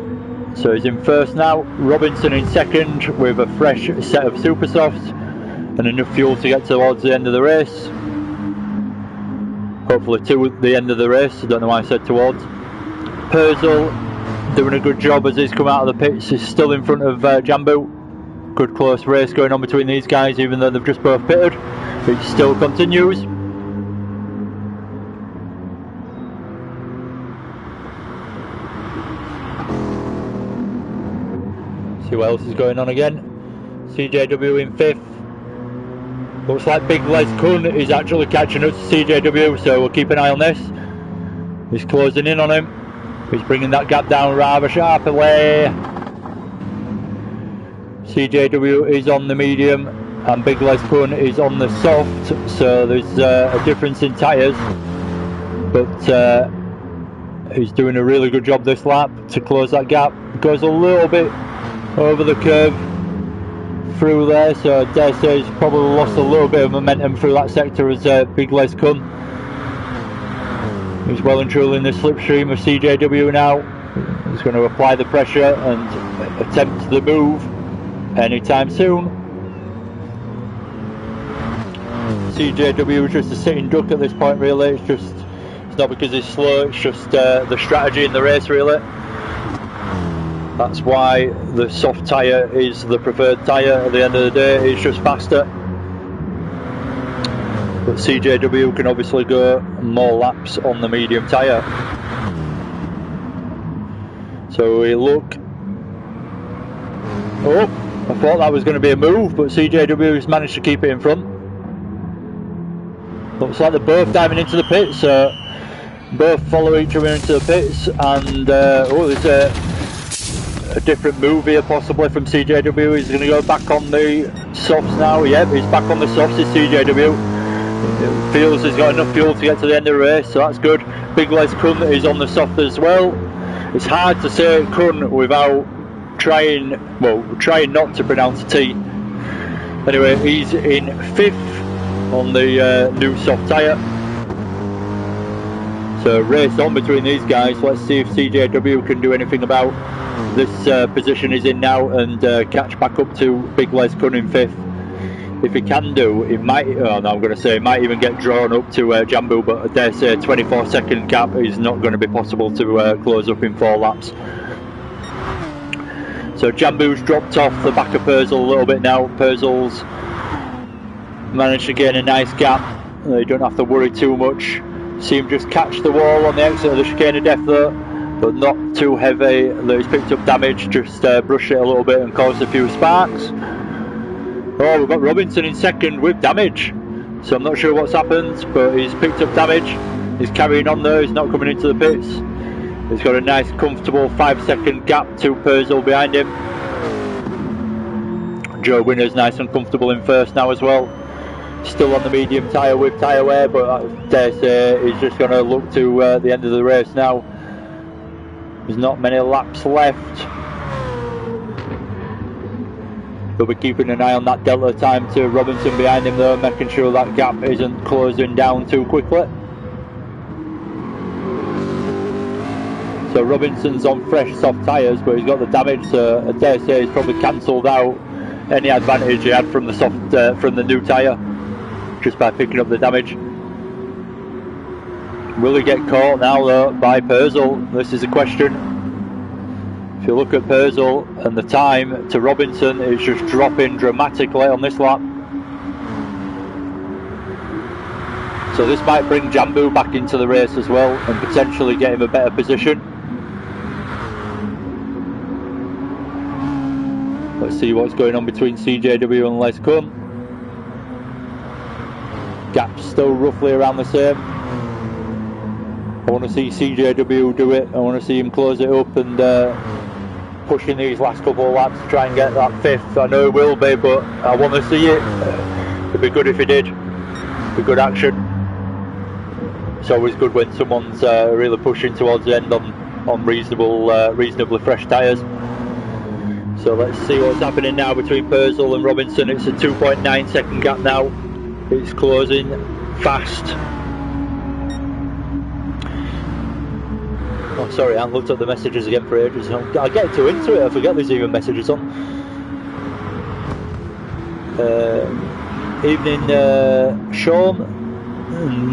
So he's in 1st now. Robinson in 2nd with a fresh set of super softs and enough fuel to get towards the end of the race. Hopefully to the end of the race, I don't know why I said towards. Purcell doing a good job as he's come out of the pits. He's still in front of Jambu. Good close race going on between these guys, even though they've just both pitted. It still continues. See what else is going on again. CJW in 5th. Looks like Big Les Kun is actually catching up to CJW, so we'll keep an eye on this. He's closing in on him. He's bringing that gap down rather sharply. CJW is on the medium and Big Les Kun is on the soft, so there's a difference in tyres, but He's doing a really good job this lap to close that gap. Goes a little bit over the curve through there, so I dare say he's probably lost a little bit of momentum through that sector as Big Les come. He's well and truly in the slipstream of CJW now. He's going to apply the pressure and attempt the move anytime soon. CJW is just a sitting duck at this point, really. It's not because he's slow, it's just the strategy in the race, really. That's why the soft tyre is the preferred tyre at the end of the day. It's just faster. But CJW can obviously go more laps on the medium tyre. So we look. Oh, I thought that was going to be a move, but CJW has managed to keep it in front. Looks like they're both diving into the pits. Both follow each other into the pits, and there's a different move here possibly from CJW. He's going to go back on the softs now. Yep, he's back on the softs. It's CJW. It feels he's got enough fuel to get to the end of the race, so that's good. Big Les Kun is on the soft as well. It's hard to say Kun without trying not to pronounce a T. Anyway, he's in 5th on the new soft tyre. So race on between these guys. Let's see if CJW can do anything about this position he's in now and catch back up to Big Les Kun in 5th. If he can do, it might, I'm going to say, it might even get drawn up to Jambu, but I dare say a 24-second gap is not going to be possible to close up in 4 laps. So Jambu's dropped off the back of Purzel a little bit now. Purzel's managed to gain a nice gap. You don't have to worry too much. See him just catch the wall on the exit of the chicane of death though, but not too heavy that he's picked up damage, just brush it a little bit and caused a few sparks. Oh, we've got Robinson in 2nd with damage, so I'm not sure what's happened, but he's picked up damage. He's carrying on though, he's not coming into the pits. He's got a nice comfortable 5-second gap to Purzel behind him. Joe Winner's nice and comfortable in 1st now as well. Still on the medium tyre with tyre wear, but I dare say he's just going to look to the end of the race now. There's not many laps left. They'll be keeping an eye on that delta time to Robinson behind him though, making sure that gap isn't closing down too quickly. So Robinson's on fresh soft tyres, but he's got the damage, so I dare say he's probably cancelled out any advantage he had from the from the new tyre, just by picking up the damage. Will he get caught now though by Purzel? This is a question. If you look at Purzel and the time to Robinson, it's just dropping dramatically on this lap. So this might bring Jambu back into the race as well and potentially get him a better position. Let's see what's going on between CJW and Les Kun. Gap's still roughly around the same. I want to see CJW do it. I want to see him close it up and pushing these last couple of laps to try and get that 5th. I know he will be, but I want to see it. It'd be good if he did. It'd be good action. It's always good when someone's really pushing towards the end on reasonably fresh tyres. So let's see what's happening now between Purzel and Robinson. It's a 2.9 second gap now. It's closing fast. Oh, sorry, I haven't looked at the messages again for ages. I'll get too into it, I forget there's even messages on. Evening, Sean,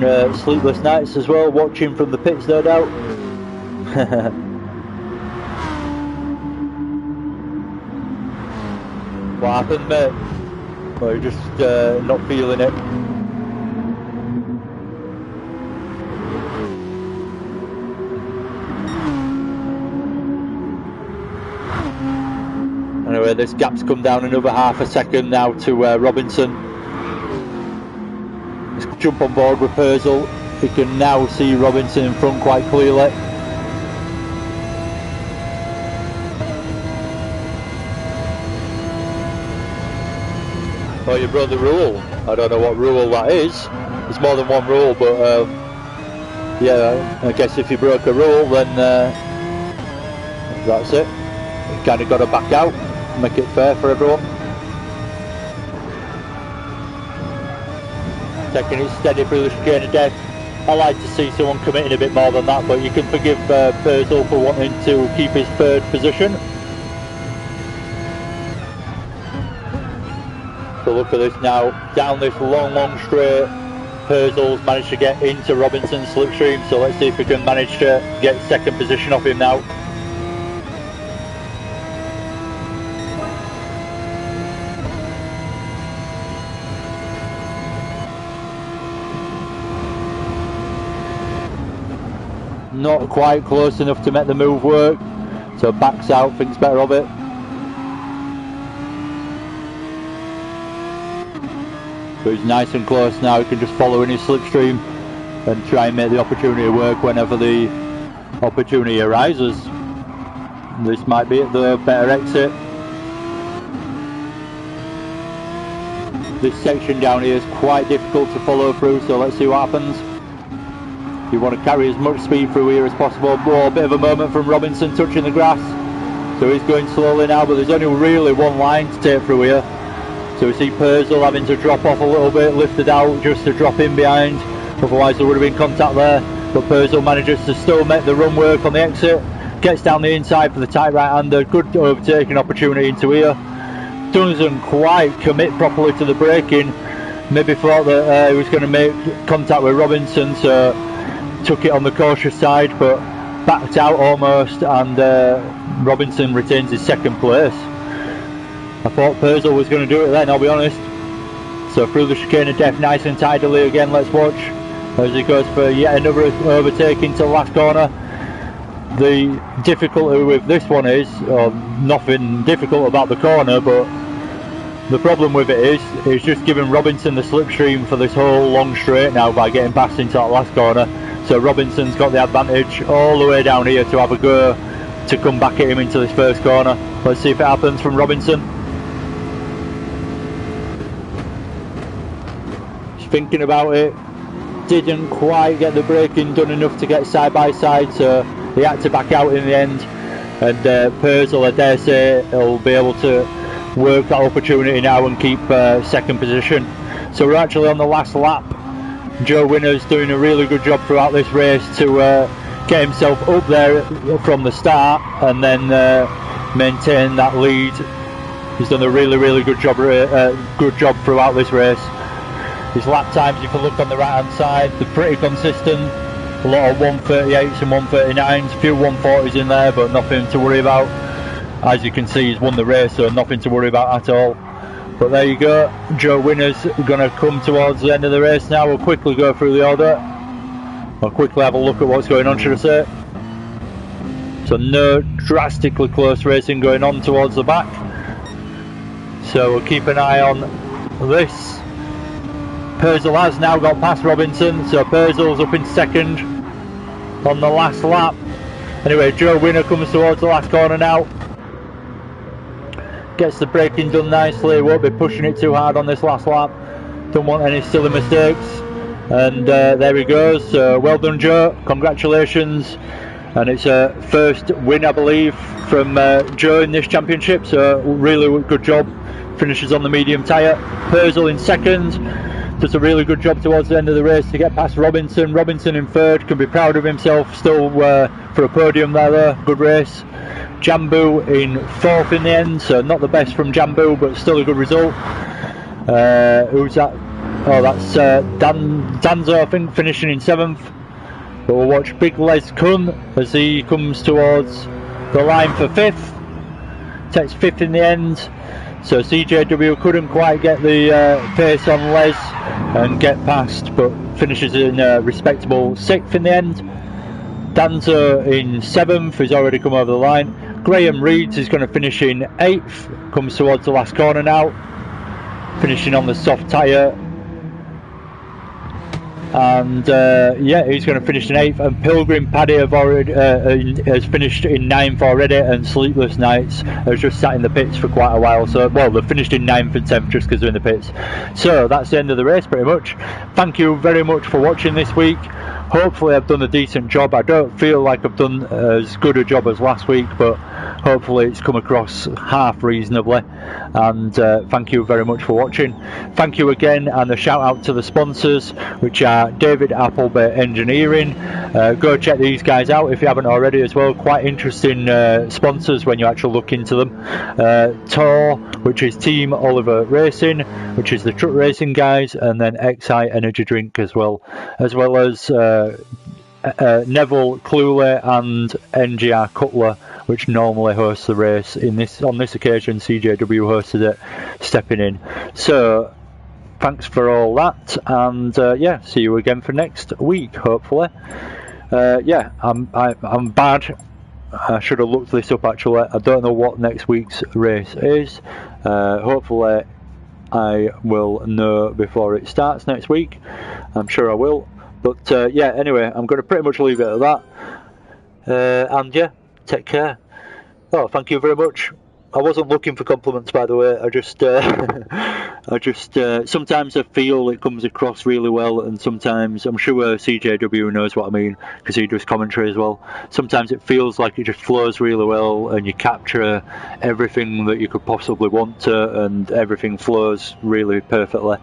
and sleepless nights as well, watching from the pits, no doubt. What happened, mate? Well, you're just not feeling it. Anyway, this gap's come down another half a second now to Robinson. Let's jump on board with Purzel. We can now see Robinson in front quite clearly. Oh, you broke the rule. I don't know what rule that is. There's more than one rule, but yeah, I guess if you broke a rule, then that's it. You kind of got to back out, make it fair for everyone. Taking it steady through the chicane of death. I like to see someone committing a bit more than that, but you can forgive Purcell for wanting to keep his third position. So look at this now, down this long straight. Purcell's managed to get into Robinson's slipstream, so let's see if we can manage to get second position off him now. Not quite close enough to make the move work, so backs out, thinks better of it. But he's nice and close now, he can just follow in his slipstream and try and make the opportunity work whenever the opportunity arises. This might be it, the better exit. This section down here is quite difficult to follow through, so let's see what happens. You want to carry as much speed through here as possible. Oh, a bit of a moment from Robinson touching the grass. So he's going slowly now, but there's only really one line to take through here. So we see Purcell having to drop off a little bit, lifted out just to drop in behind. Otherwise there would have been contact there. But Purcell manages to still make the run work on the exit. Gets down the inside for the tight right-hander. Good overtaking opportunity into here. Doesn't quite commit properly to the braking. Maybe thought that he was going to make contact with Robinson, so took it on the cautious side, but backed out almost, and Robinson retains his second place. I thought Purcell was going to do it then, I'll be honest. So through the chicane of death nice and tidily again, let's watch as he goes for yet another overtaking to the last corner. The difficulty with this one is, nothing difficult about the corner, but the problem with it is, it's just giving Robinson the slipstream for this whole long straight now by getting past into that last corner. So Robinson's got the advantage all the way down here to have a go to come back at him into this first corner. Let's see if it happens from Robinson. He's thinking about it. Didn't quite get the braking done enough to get side by side, so he had to back out in the end. And Purcell, I dare say, will be able to work that opportunity now and keep second position. So we're actually on the last lap. Joe Winner's doing a really good job throughout this race to get himself up there from the start and then maintain that lead. He's done a really good job throughout this race. His lap times, if you look on the right hand side, they're pretty consistent. A lot of 138s and 139s, a few 140s in there, but nothing to worry about. As you can see, he's won the race, so nothing to worry about at all. But there you go, Joe Winner's going to come towards the end of the race now. We'll quickly go through the order. I'll quickly have a look at what's going on, should I say. So no drastically close racing going on towards the back. So we'll keep an eye on this. Purcell has now got past Robinson, so Purcell's up in second on the last lap. Anyway, Joe Winner comes towards the last corner now. Gets the braking done nicely, won't be pushing it too hard on this last lap. Don't want any silly mistakes. And there he goes. Well done, Joe. Congratulations. And it's a first win, I believe, from Joe in this championship. So really good job. Finishes on the medium tyre. Purcell in second. Does a really good job towards the end of the race to get past Robinson. Robinson in third. Can be proud of himself still for a podium there. Good race. Jambu in fourth in the end, so not the best from Jambu, but still a good result. Who's that? Oh, that's Danzo, I think, finishing in seventh. But we'll watch Big Les Kun as he comes towards the line for fifth. Takes fifth in the end. So CJW couldn't quite get the pace on Les and get past, but finishes in a respectable sixth in the end. Danzo in seventh, who's already come over the line. Graham Reeds is going to finish in eighth, comes towards the last corner now, finishing on the soft tyre. And yeah, he's going to finish in eighth. And Pilgrim Paddy have already has finished in ninth already, and Sleepless Nights has just sat in the pits for quite a while. So, well, they've finished in ninth and 10th just because they're in the pits. So that's the end of the race, pretty much. Thank you very much for watching this week. Hopefully I've done a decent job. I don't feel like I've done as good a job as last week, but hopefully it's come across half reasonably. And thank you very much for watching. Thank you again, and a shout out to the sponsors, which are David Appleby Engineering. Go check these guys out if you haven't already as well. Quite interesting sponsors when you actually look into them. Tor, which is Team Oliver Racing, which is the truck racing guys, and then XI Energy Drink as well as Neville Cluley and NGR Cutler, which normally hosts the race. On this occasion, CJW hosted it, stepping in. So thanks for all that, and yeah, see you again for next week, hopefully. Yeah, I'm bad. I should have looked this up actually. I don't know what next week's race is. Hopefully I will know before it starts next week. I'm sure I will. But yeah, anyway, I'm going to pretty much leave it at that. And yeah, take care. Oh, thank you very much. I wasn't looking for compliments, by the way. I just sometimes I feel it comes across really well, and sometimes I'm sure CJW knows what I mean because he does commentary as well. Sometimes it feels like it just flows really well, and you capture everything that you could possibly want to, and everything flows really perfectly.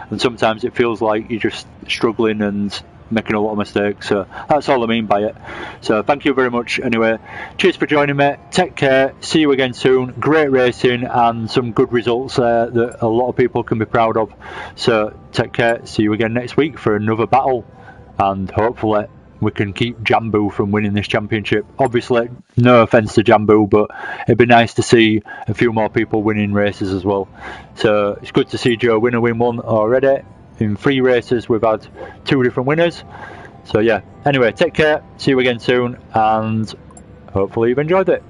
And sometimes it feels like you're just struggling and making a lot of mistakes. So that's all I mean by it. So thank you very much anyway. Cheers for joining me. Take care. See you again soon. Great racing and some good results there that a lot of people can be proud of. So take care. See you again next week for another battle, and hopefully we can keep Jambu from winning this championship. Obviously, no offence to Jambu, but it'd be nice to see a few more people winning races as well. So it's good to see Joe win one already. In 3 races we've had 2 different winners. So yeah, anyway, take care, see you again soon, and hopefully you've enjoyed it.